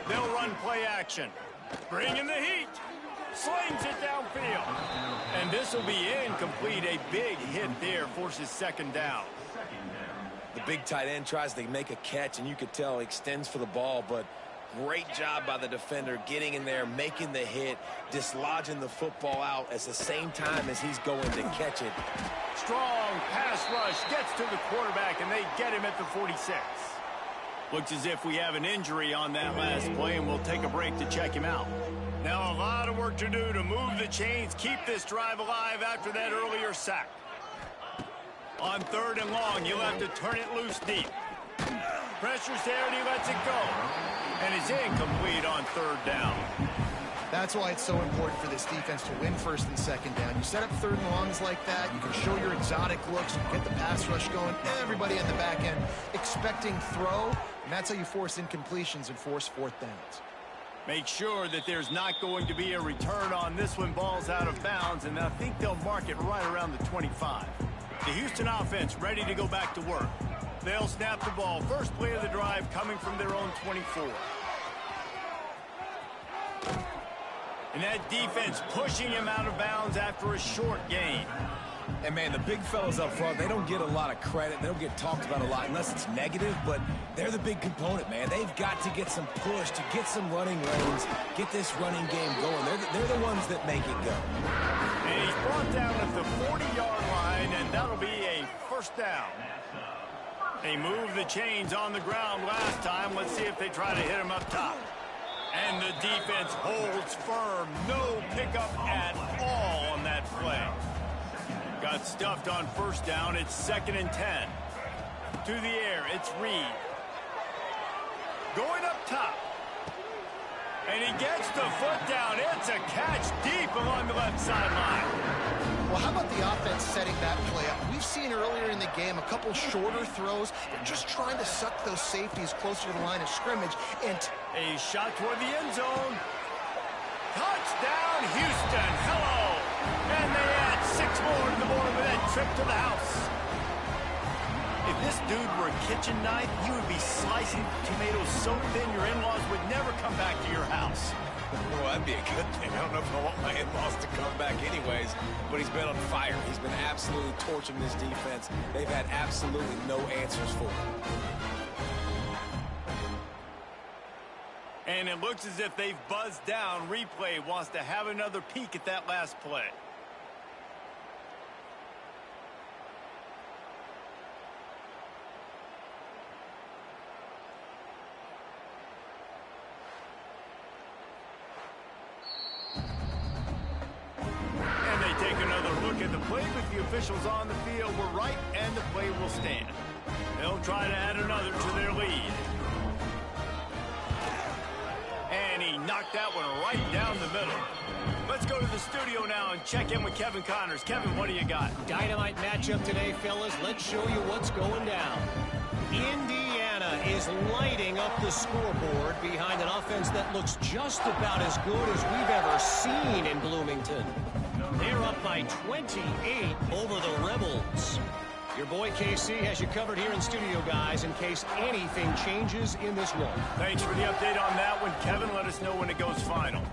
They'll run play action. Bring in the heat. Slings it downfield. And this will be incomplete. A big hit there forces second down. The big tight end tries to make a catch, and you could tell he extends for the ball, but great job by the defender getting in there, making the hit, dislodging the football out at the same time as he's going to catch it. Strong pass rush gets to the quarterback, and they get him at the 46. Looks as if we have an injury on that last play, and we'll take a break to check him out. Now a lot of work to do to move the chains, keep this drive alive after that earlier sack. On 3rd and long, you'll have to turn it loose deep. Pressure's there, and he lets it go. And it's incomplete on 3rd down. That's why it's so important for this defense to win 1st and 2nd down. You set up 3rd and longs like that, you can show your exotic looks, you can get the pass rush going, everybody on the back end expecting throw, and that's how you force incompletions and force 4th downs. Make sure that there's not going to be a return on this one. Ball's out of bounds, and I think they'll mark it right around the 25. The Houston offense ready to go back to work. They'll snap the ball. First play of the drive coming from their own 24. And that defense pushing him out of bounds after a short gain. And, man, the big fellas up front, they don't get a lot of credit. They don't get talked about a lot unless it's negative, but they're the big component, man. They've got to get some push, to get some running lanes, get this running game going. They're the ones that make it go. And he's brought down at the 40-yard line, and that'll be a 1st down. They moved the chains on the ground last time. Let's see if they try to hit him up top. And the defense holds firm. No pickup at all on that play. Got stuffed on 1st down. It's 2nd and 10. To the air, it's Reed. Going up top. And he gets the foot down. It's a catch deep along the left sideline. Well, how about the offense setting that play up? We've seen earlier in the game a couple shorter throws. They're just trying to suck those safeties closer to the line of scrimmage. And a shot toward the end zone. Touchdown, Houston. Hello. And they add 6 more to the board with that trip to the house. If this dude were a kitchen knife, you would be slicing tomatoes so thin your in-laws would never come back to your house. Well, that'd be a good thing. I don't know if I want my in-laws to come back anyways, but he's been on fire. He's been absolutely torching this defense. They've had absolutely no answers for him. And it looks as if they've buzzed down. Replay wants to have another peek at that last play. Take another look at the play, but the officials on the field were right, and the play will stand. They'll try to add another to their lead. And he knocked that one right down the middle. Let's go to the studio now and check in with Kevin Connors. Kevin, what do you got? Dynamite matchup today, fellas. Let's show you what's going down. Indiana is lighting up the scoreboard behind an offense that looks just about as good as we've ever seen in Bloomington. They're up by 28 over the Rebels. Your boy KC has you covered here in studio, guys, in case anything changes in this one. Thanks for the update on that one, Kevin. Let us know when it goes final.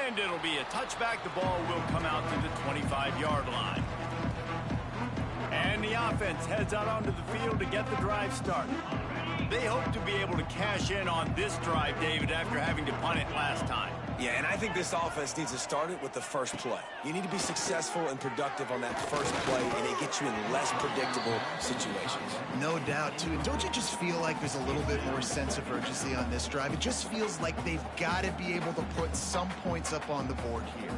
And it'll be a touchback. The ball will come out to the 25-yard line. And the offense heads out onto the field to get the drive started. They hope to be able to cash in on this drive, David, after having to punt it last time. Yeah, and I think this offense needs to start it with the first play. You need to be successful and productive on that first play, and it gets you in less predictable situations. no doubt, too. And don't you just feel like there's a little bit more sense of urgency on this drive? It just feels like they've got to be able to put some points up on the board here.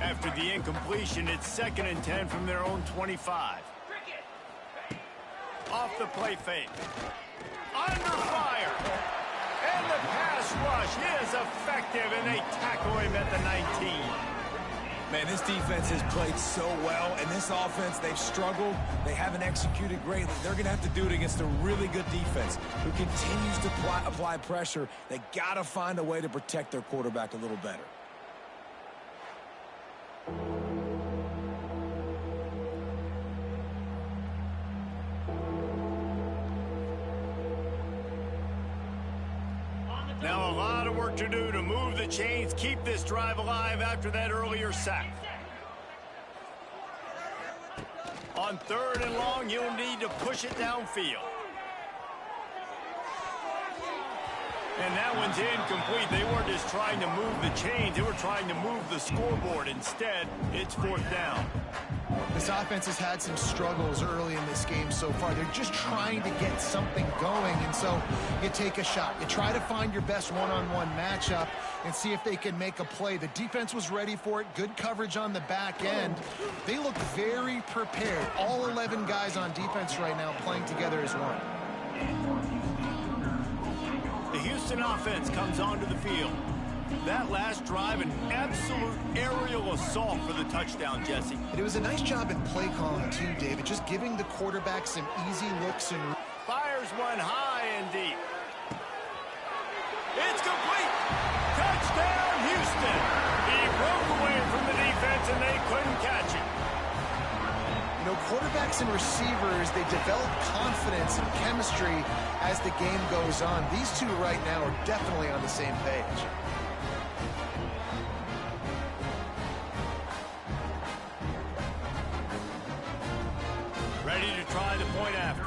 After the incompletion, it's 2nd and 10 from their own 25. Off the play fake. Under fire. And the pass rush is effective, and they tackle him at the 19. Man, this defense has played so well, and this offense, they've struggled. They haven't executed greatly. They're going to have to do it against a really good defense who continues to apply pressure. They got to find a way to protect their quarterback a little better. Now a lot of work to do to move the chains, keep this drive alive after that earlier sack. On 3rd and long, you'll need to push it downfield. And that one's incomplete. They weren't just trying to move the chains. They were trying to move the scoreboard. Instead, it's 4th down. This offense has had some struggles early in this game so far. They're just trying to get something going, and so you take a shot. You try to find your best one-on-one matchup and see if they can make a play. The defense was ready for it. Good coverage on the back end. They look very prepared. All 11 guys on defense right now playing together as one. The Houston offense comes onto the field. That last drive, an absolute aerial assault for the touchdown, Jesse. And it was a nice job in play calling, too, David, just giving the quarterback some easy looks and... Fires one high and deep. It's complete. Touchdown, Houston. He broke away from the defense, and they couldn't catch it. You know, quarterbacks and receivers, they develop confidence and chemistry as the game goes on. These two right now are definitely on the same page. Ready to try the point after.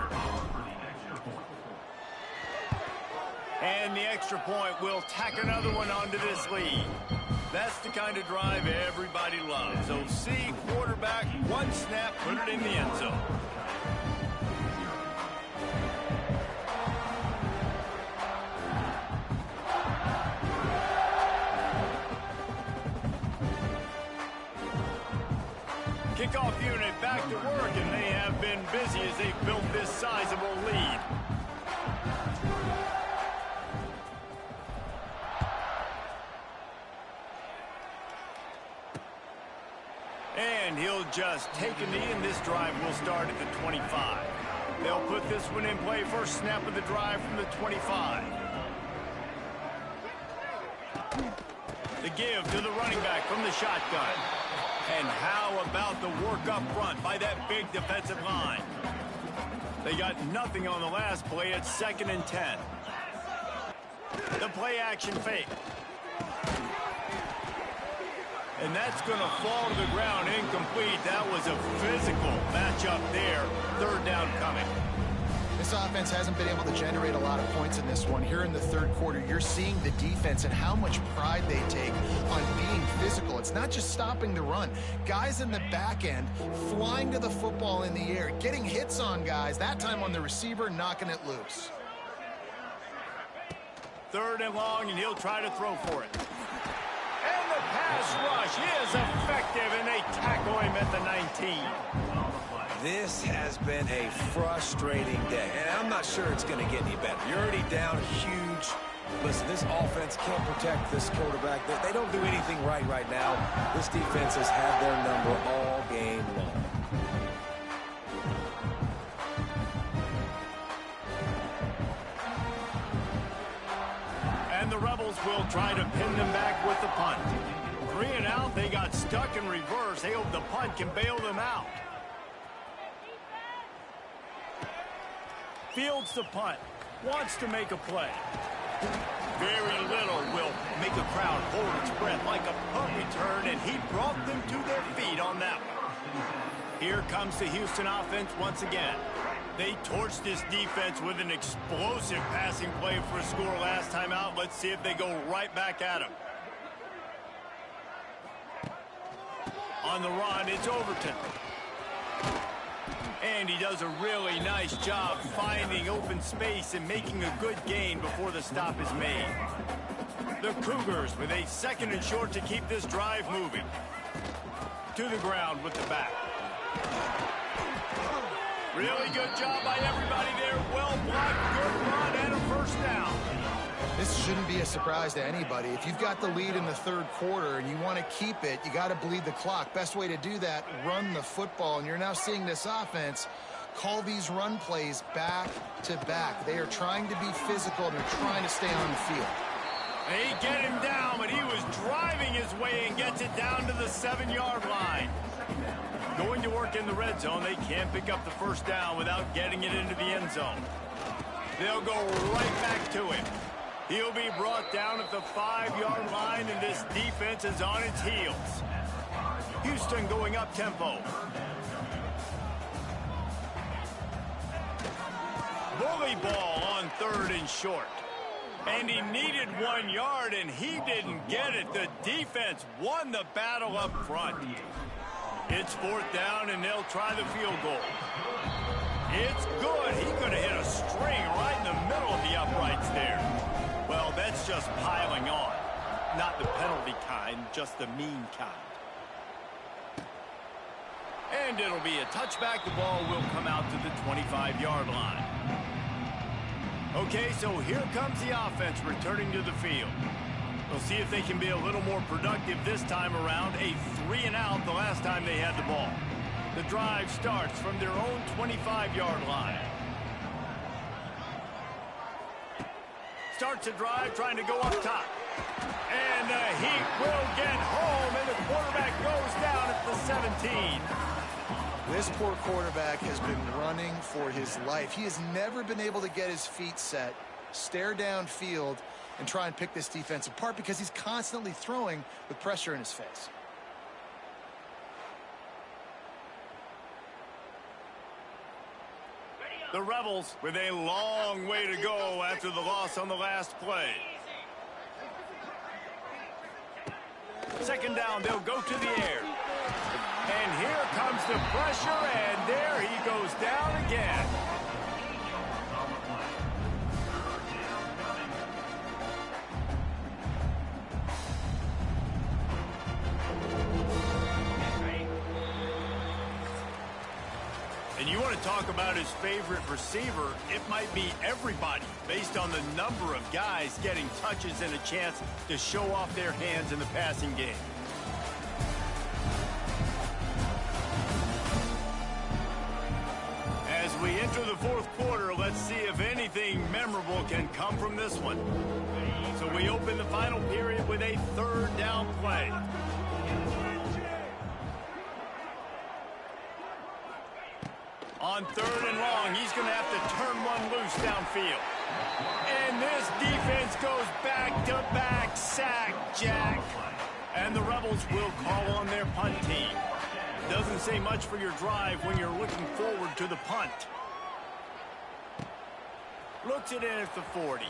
And the extra point will tack another one onto this lead. That's the kind of drive everybody loves. So see, quarterback, one snap, put it in the end zone. Kickoff unit back to work, and they have been busy as they built this sizable lead. And he'll just take a knee, and this drive will start at the 25. They'll put this one in play. First snap of the drive from the 25. The give to the running back from the shotgun. And how about the work up front by that big defensive line? They got nothing on the last play. It's 2nd and 10. The play action fake. And that's going to fall to the ground incomplete. That was a physical matchup there. 3rd down coming. This offense hasn't been able to generate a lot of points in this one. Here in the 3rd quarter, you're seeing the defense and how much pride they take on being physical. It's not just stopping the run. Guys in the back end flying to the football in the air, getting hits on guys, that time on the receiver, knocking it loose. 3rd and long, and he'll try to throw for it. And the pass rush is effective, and they tackle him at the 19. This has been a frustrating day, and I'm not sure it's going to get any better. You're already down huge. Listen, this offense can't protect this quarterback. They don't do anything right now. This defense has had their number all game long. And the Rebels will try to pin them back with the punt. 3 and out, they got stuck in reverse. They hope the punt can bail them out. Fields the punt. Wants to make a play. Very little will make a crowd hold its breath like a punt return, and he brought them to their feet on that one. Here comes the Houston offense once again. They torched this defense with an explosive passing play for a score last time out. Let's see if they go right back at him. On the run, it's Overton. And he does a really nice job finding open space and making a good gain before the stop is made. The Cougars with a 2nd and short to keep this drive moving. To the ground with the back. Really good job by everybody there. Well blocked, good run, and a 1st down. This shouldn't be a surprise to anybody. If you've got the lead in the 3rd quarter and you want to keep it, you got to bleed the clock. Best way to do that, run the football. And you're now seeing this offense call these run plays back to back. They are trying to be physical, and they're trying to stay on the field. They get him down, but he was driving his way and gets it down to the 7-yard line. Going to work in the red zone, they can't pick up the 1st down without getting it into the end zone. They'll go right back to him. He'll be brought down at the 5-yard line, and this defense is on its heels. Houston going up tempo. Bully ball on 3rd and short. And he needed 1 yard, and he didn't get it. The defense won the battle up front. It's 4th down, and they'll try the field goal. It's good. He could have hit a string right in the middle of the uprights there. Well, that's just piling on. Not the penalty kind, just the mean kind. And it'll be a touchback. The ball will come out to the 25-yard line. Okay, so here comes the offense returning to the field. We'll see if they can be a little more productive this time around. A 3 and out the last time they had the ball. The drive starts from their own 25-yard line. Starts a drive trying to go up top. And the Heat will get home, and the quarterback goes down at the 17. This poor quarterback has been running for his life. He has never been able to get his feet set, stare downfield, and try and pick this defense apart because he's constantly throwing with pressure in his face. The Rebels with a long way to go after the loss on the last play. 2nd down, they'll go to the air. And here comes the pressure, and there he goes down again. you want to talk about his favorite receiver, it might be everybody based on the number of guys getting touches and a chance to show off their hands in the passing game. As we enter the fourth quarter, let's see if anything memorable can come from this one. So we open the final period with a third down play. On third and long, he's going to have to turn one loose downfield. And this defense goes back-to-back sack, Jack. And the Rebels will call on their punt team. Doesn't say much for your drive when you're looking forward to the punt. Looks it in at the 40.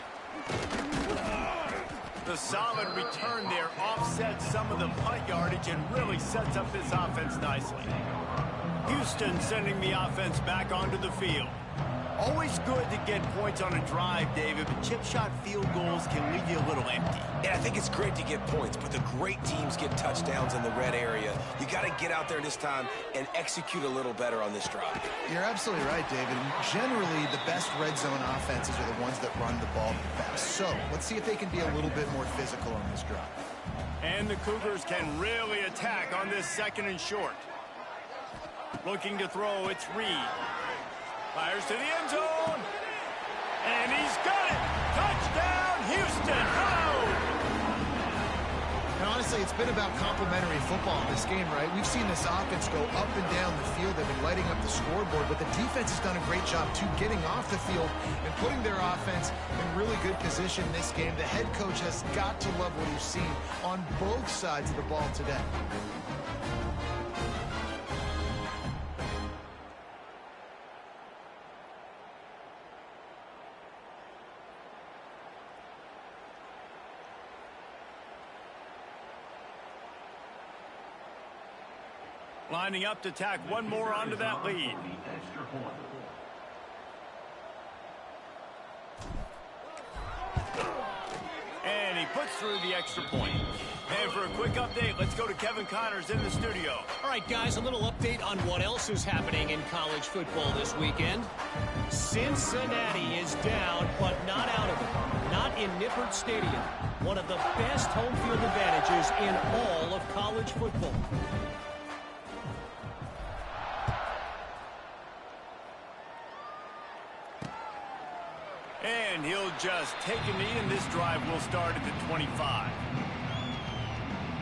The solid return there offsets some of the punt yardage and really sets up this offense nicely. Houston sending the offense back onto the field. Always good to get points on a drive, David, but chip shot field goals can leave you a little empty. Yeah, I think it's great to get points, but the great teams get touchdowns in the red area. You got to get out there this time and execute a little better on this drive. You're absolutely right, David. Generally, the best red zone offenses are the ones that run the ball the best. So let's see if they can be a little bit more physical on this drive. And the Cougars can really attack on this second and short. Looking to throw, it's Reed. Fires to the end zone. And he's got it. Touchdown, Houston. Oh! And honestly, it's been about complementary football in this game, right? We've seen this offense go up and down the field. They've been lighting up the scoreboard, but the defense has done a great job, too, getting off the field and putting their offense in really good position in this game. The head coach has got to love what he's seen on both sides of the ball today. Lining up to tack one more onto that lead. And he puts through the extra point. And for a quick update, let's go to Kevin Connors in the studio. All right, guys, a little update on what else is happening in college football this weekend. Cincinnati is down, but not out of it. Not in Nippert Stadium. One of the best home field advantages in all of college football. And he'll just take a knee, and this drive will start at the 25.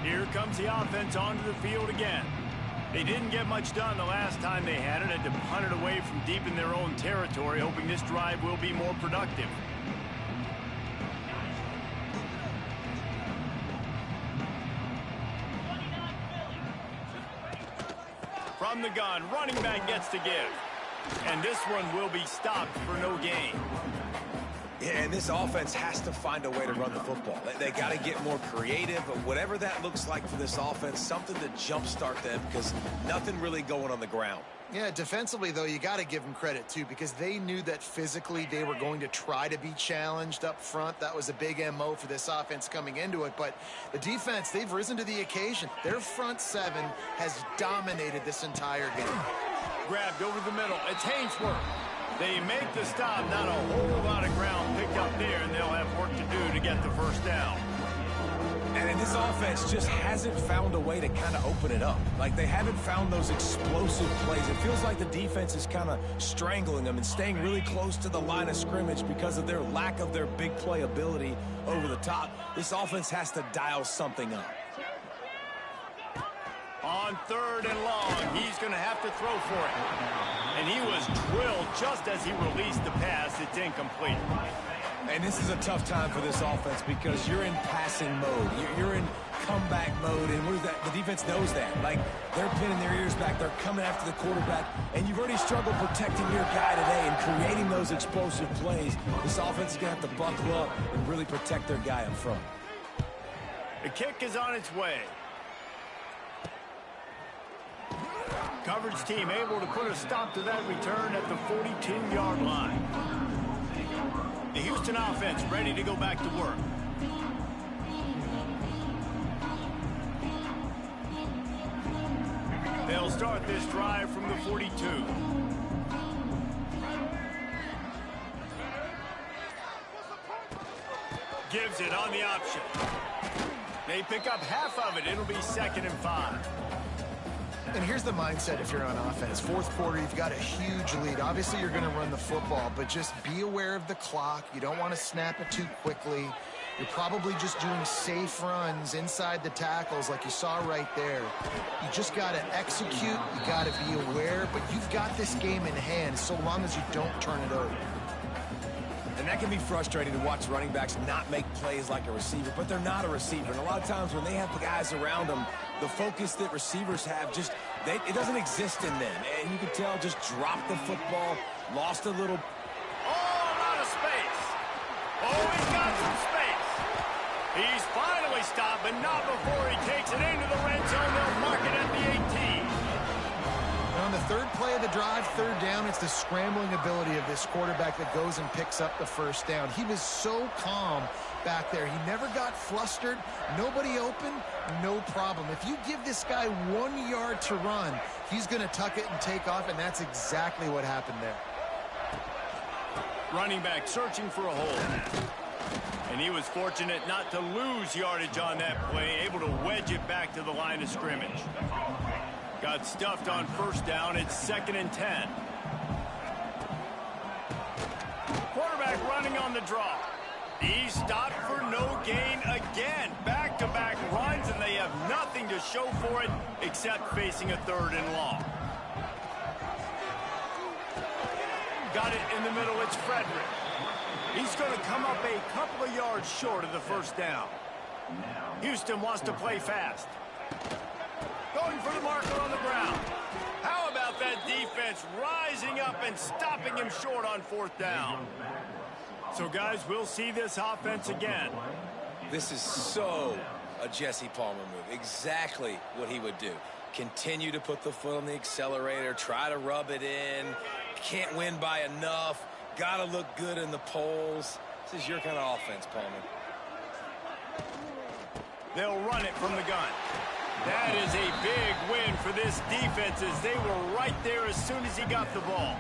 Here comes the offense onto the field again. They didn't get much done the last time they had it. Had to punt it away from deep in their own territory, hoping this drive will be more productive. From the gun, running back gets to give. And this one will be stopped for no gain. Yeah, and this offense has to find a way to run the football. They got to get more creative, but whatever that looks like for this offense, something to jumpstart them because nothing really going on the ground. Yeah, defensively, though, you got to give them credit, too, because they knew that physically they were going to try to be challenged up front. That was a big MO for this offense coming into it. But the defense, they've risen to the occasion. Their front seven has dominated this entire game. Grabbed over the middle. It's Hainsworth. They make the stop. Not a whole lot of ground picked up there, and they'll have work to do to get the first down. And this offense just hasn't found a way to kind of open it up. Like, they haven't found those explosive plays. It feels like the defense is kind of strangling them and staying really close to the line of scrimmage because of their lack of their big play ability over the top. This offense has to dial something up. On third and long, he's going to have to throw for it. And he was drilled just as he released the pass. It's incomplete. And this is a tough time for this offense because you're in passing mode. You're in comeback mode, and what is that? The defense knows that. Like, they're pinning their ears back. They're coming after the quarterback, and you've already struggled protecting your guy today and creating those explosive plays. This offense is going to have to buckle up and really protect their guy up front. The kick is on its way. Coverage team able to put a stop to that return at the 42-yard line. The Houston offense ready to go back to work. They'll start this drive from the 42. Gives it on the option. They pick up half of it. It'll be 2nd and 5. And here's the mindset if you're on offense. Fourth quarter, you've got a huge lead. Obviously, you're going to run the football, but just be aware of the clock. You don't want to snap it too quickly. You're probably just doing safe runs inside the tackles like you saw right there. You just got to execute. You got to be aware, but you've got this game in hand so long as you don't turn it over. And that can be frustrating to watch running backs not make plays like a receiver, but they're not a receiver. And a lot of times when they have the guys around them, the focus that receivers have just, it doesn't exist in them. And you can tell just dropped the football, lost a little. Oh, out of space. Oh, he's got some space. He's finally stopped, but not before he takes it into the red zone. They'll mark it at the 18. On the third play of the drive, third down, it's the scrambling ability of this quarterback that goes and picks up the first down. He was so calm back there. He never got flustered. Nobody open, no problem. If you give this guy 1 yard to run, he's going to tuck it and take off, and that's exactly what happened there. Running back searching for a hole. And he was fortunate not to lose yardage on that play, able to wedge it back to the line of scrimmage. Got stuffed on first down. It's 2nd and 10. Quarterback running on the draw. He's stopped for no gain again. Back-to-back runs, and they have nothing to show for it except facing a 3rd and long. Got it in the middle. It's Frederick. He's going to come up a couple of yards short of the first down. Houston wants to play fast. Going for the marker on the ground. How about that defense rising up and stopping him short on 4th down? So, guys, we'll see this offense again. This is so a Jesse Palmer move. Exactly what he would do. Continue to put the foot on the accelerator, try to rub it in. Can't win by enough. Got to look good in the polls. This is your kind of offense, Palmer. They'll run it from the gun. That is a big win for this defense as they were right there as soon as he got the ball.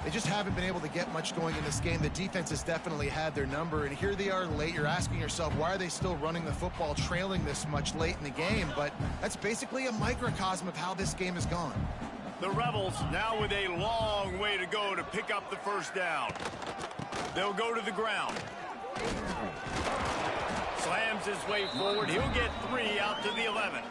They just haven't been able to get much going in this game. The defense has definitely had their number, and here they are late. You're asking yourself, why are they still running the football, trailing this much late in the game? But that's basically a microcosm of how this game has gone. The Rebels now with a long way to go to pick up the first down. They'll go to the ground. Slams his way forward. He'll get 3 out to the 11.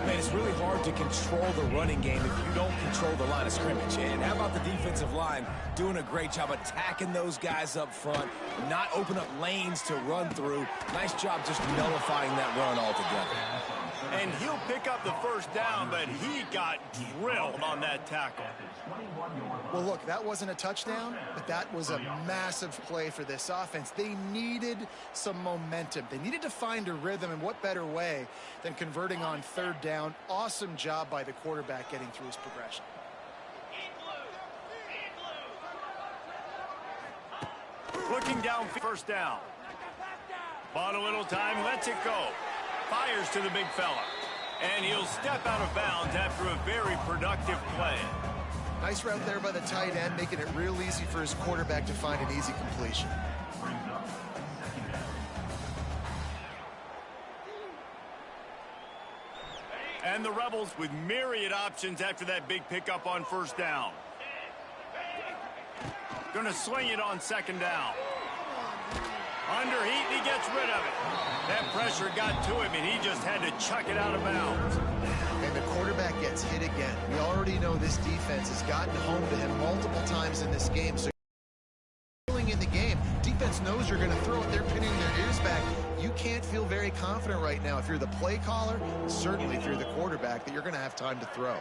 Man, it's really hard to control the running game if you don't control the line of scrimmage. And how about the defensive line doing a great job attacking those guys up front, not open up lanes to run through. Nice job just nullifying that run altogether. And he'll pick up the first down, but he got drilled on that tackle. Well, look, that wasn't a touchdown, but that was a massive play for this offense. They needed some momentum. They needed to find a rhythm, and what better way than converting on 3rd down. Awesome job by the quarterback getting through his progression. Looking down, first down. Bought a little time, lets it go. Fires to the big fella. And he'll step out of bounds after a very productive play. Nice route there by the tight end, making it real easy for his quarterback to find an easy completion. And the Rebels with myriad options after that big pickup on first down. Gonna sling it on 2nd down. Under heat, and he gets rid of it. That pressure got to him, and he just had to chuck it out of bounds. And the quarterback gets hit again. We already know this defense has gotten home to him multiple times in this game. So in the game, defense knows you're going to throw it. They're pinning their ears back. You can't feel very confident right now if you're the play caller, certainly if you're the quarterback, that you're going to have time to throw.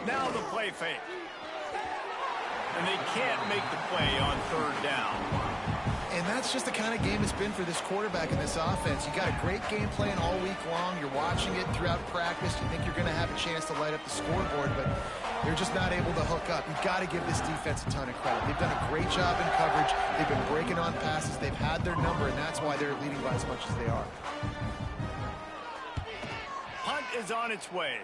Now the play fake. And they can't make the play on 3rd down. And that's just the kind of game it's been for this quarterback and this offense. You got a great game plan all week long. You're watching it throughout practice. You think you're going to have a chance to light up the scoreboard, but they're just not able to hook up. You've got to give this defense a ton of credit. They've done a great job in coverage. They've been breaking on passes. They've had their number, and that's why they're leading by as much as they are. Punt is on its way.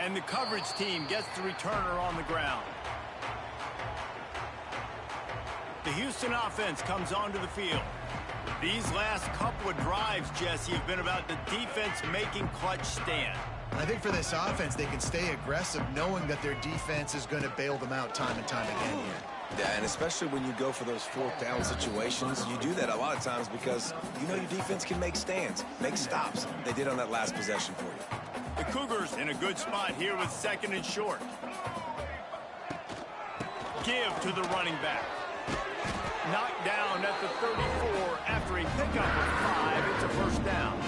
And the coverage team gets the returner on the ground. The Houston offense comes onto the field. These last couple of drives, Jesse, have been about the defense making clutch stand. I think for this offense, they can stay aggressive knowing that their defense is going to bail them out time and time again here. Yeah, and especially when you go for those fourth down situations, you do that a lot of times because you know your defense can make stands, make stops. They did on that last possession for you. The Cougars in a good spot here with 2nd and short. Give to the running back. Knocked down at the 34 after a pickup of 5. It's a first down.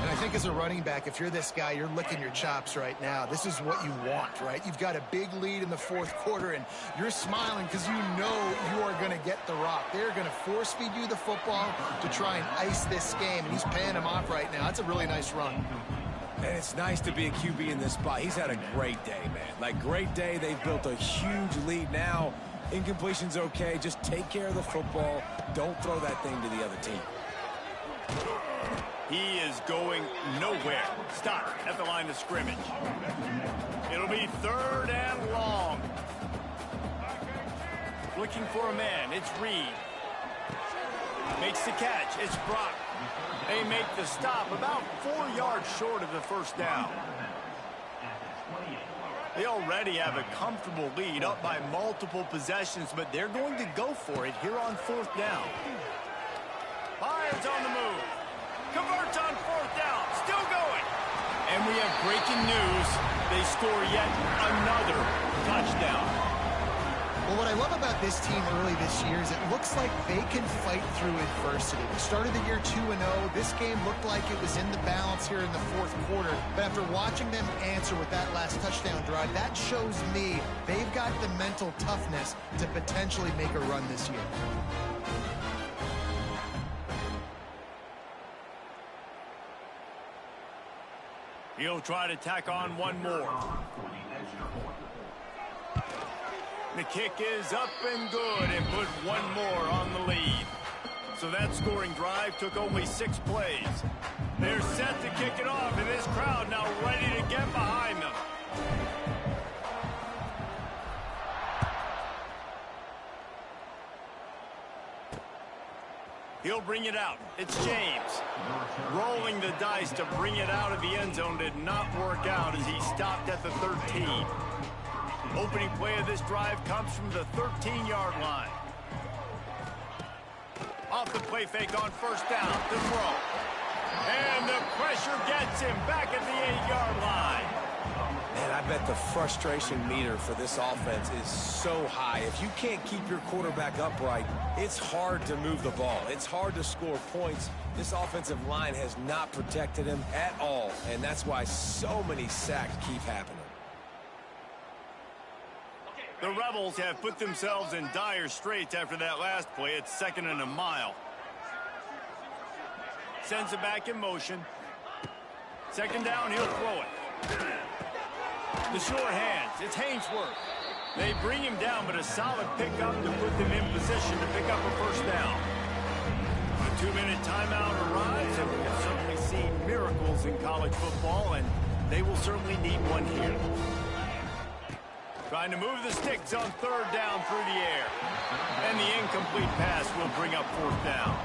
And I think as a running back, if you're this guy, you're licking your chops right now. This is what you want, right? You've got a big lead in the 4th quarter, and you're smiling because you know you are going to get the rock. They're going to force feed you the football to try and ice this game, and he's paying them off right now. That's a really nice run. And it's nice to be a QB in this spot. He's had a great day, man. Like, great day. They've built a huge lead now. Incompletion's okay. Just take care of the football. Don't throw that thing to the other team. He is going nowhere. Stop at the line of scrimmage. It'll be 3rd and long. Looking for a man. It's Reed. Makes the catch. It's Brock. They make the stop about 4 yards short of the first down. They already have a comfortable lead up by multiple possessions, but they're going to go for it here on 4th down. Fires on the move. Converts on 4th down. Still going. And we have breaking news. They score yet another touchdown. Well, what I love about this team early this year is it looks like they can fight through adversity. They started the year 2-0. This game looked like it was in the balance here in the 4th quarter. But after watching them answer with that last touchdown drive, that shows me they've got the mental toughness to potentially make a run this year. He'll try to tack on one more. The kick is up and good and put one more on the lead. So that scoring drive took only 6 plays. They're set to kick it off, and this crowd now ready to get behind them. He'll bring it out. It's James. Rolling the dice to bring it out of the end zone did not work out as he stopped at the 13. Opening play of this drive comes from the 13-yard line. Off the play fake on first down, the throw. And the pressure gets him back at the 8-yard line. Man, I bet the frustration meter for this offense is so high. If you can't keep your quarterback upright, it's hard to move the ball. It's hard to score points. This offensive line has not protected him at all, and that's why so many sacks keep happening. The Rebels have put themselves in dire straits after that last play. It's 2nd and a mile. Sends it back in motion. 2nd down, he'll throw it. The short hands, it's Hainsworth. They bring him down, but a solid pickup to put them in position to pick up a first down. A 2-minute timeout arrives, and we've certainly seen miracles in college football, and they will certainly need one here. Trying to move the sticks on 3rd down through the air. And the incomplete pass will bring up 4th down.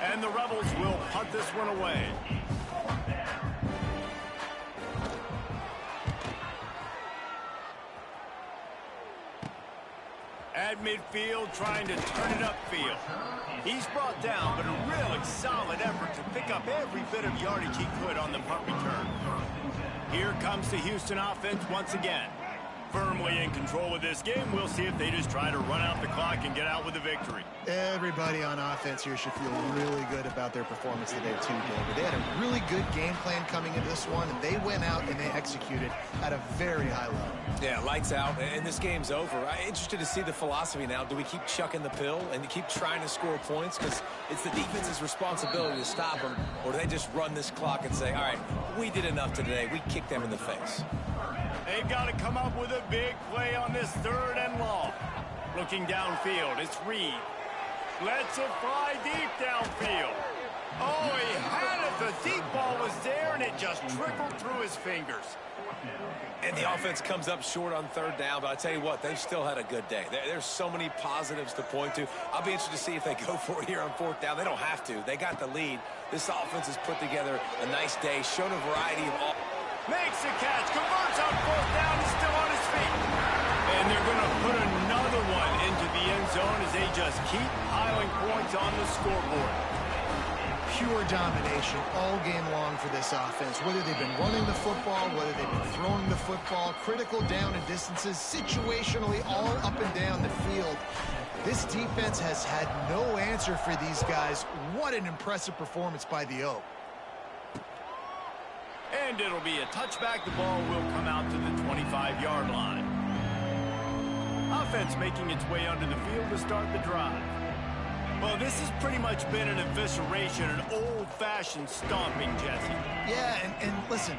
And the Rebels will punt this one away. At midfield, trying to turn it upfield. He's brought down, but a really solid effort to pick up every bit of yardage he could on the punt return. Here comes the Houston offense once again. Firmly in control of this game. We'll see if they just try to run out the clock and get out with a victory. Everybody on offense here should feel really good about their performance today too, David. They had a really good game plan coming into this one, and they went out and they executed at a very high level. Yeah, lights out, and this game's over. I'm interested to see the philosophy now. Do we keep chucking the pill and keep trying to score points? Because it's the defense's responsibility to stop them, or do they just run this clock and say, all right, we did enough today. We kicked them in the face. They've got to come up with a big play on this 3rd and long. Looking downfield, it's Reed. Lets it fly deep downfield. Oh, he had it. The deep ball was there, and it just trickled through his fingers. And the offense comes up short on third down, but I tell you what, they've still had a good day. There's so many positives to point to. I'll be interested to see if they go for it here on fourth down. They don't have to. They got the lead. This offense has put together a nice day, shown a variety of all. Makes the catch, converts on fourth down, he's still on his feet. And they're going to put another one into the end zone as they just keep piling points on the scoreboard. Pure domination all game long for this offense. Whether they've been running the football, whether they've been throwing the football, critical down and distances, situationally all up and down the field. This defense has had no answer for these guys. What an impressive performance by the O. And it'll be a touchback. The ball will come out to the 25-yard line. Offense making its way onto the field to start the drive. Well, this has pretty much been an evisceration, an old-fashioned stomping, Jesse. Yeah, and listen,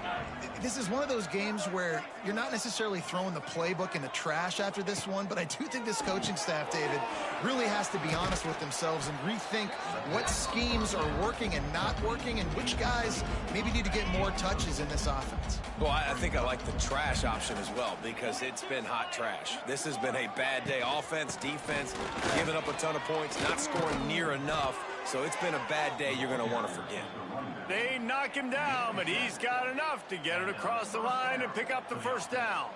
this is one of those games where you're not necessarily throwing the playbook in the trash after this one, but I do think this coaching staff, David, really has to be honest with themselves and rethink what schemes are working and not working and which guys maybe need to get more touches in this offense. Well, I think I like the trash option as well because it's been hot trash. This has been a bad day. Offense, defense, giving up a ton of points, not scoring near enough. So it's been a bad day you're going to want to forget. They knock him down, but he's got enough to get it across the line and pick up the first down.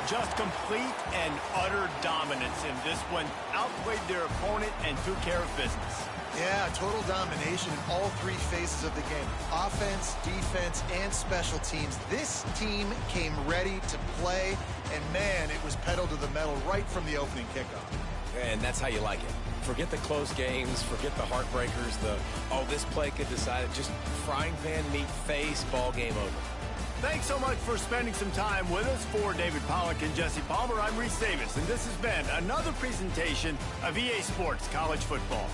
Just complete and utter dominance in this one. Outplayed their opponent and took care of business. Yeah, total domination in all three phases of the game. Offense, defense, and special teams. This team came ready to play, and man, it was pedal to the metal right from the opening kickoff. And that's how you like it. Forget the close games, forget the heartbreakers, this play could decide it. Just frying pan meet face, ball game over. Thanks so much for spending some time with us. For David Pollack and Jesse Palmer, I'm Reese Davis, and this has been another presentation of EA Sports College Football.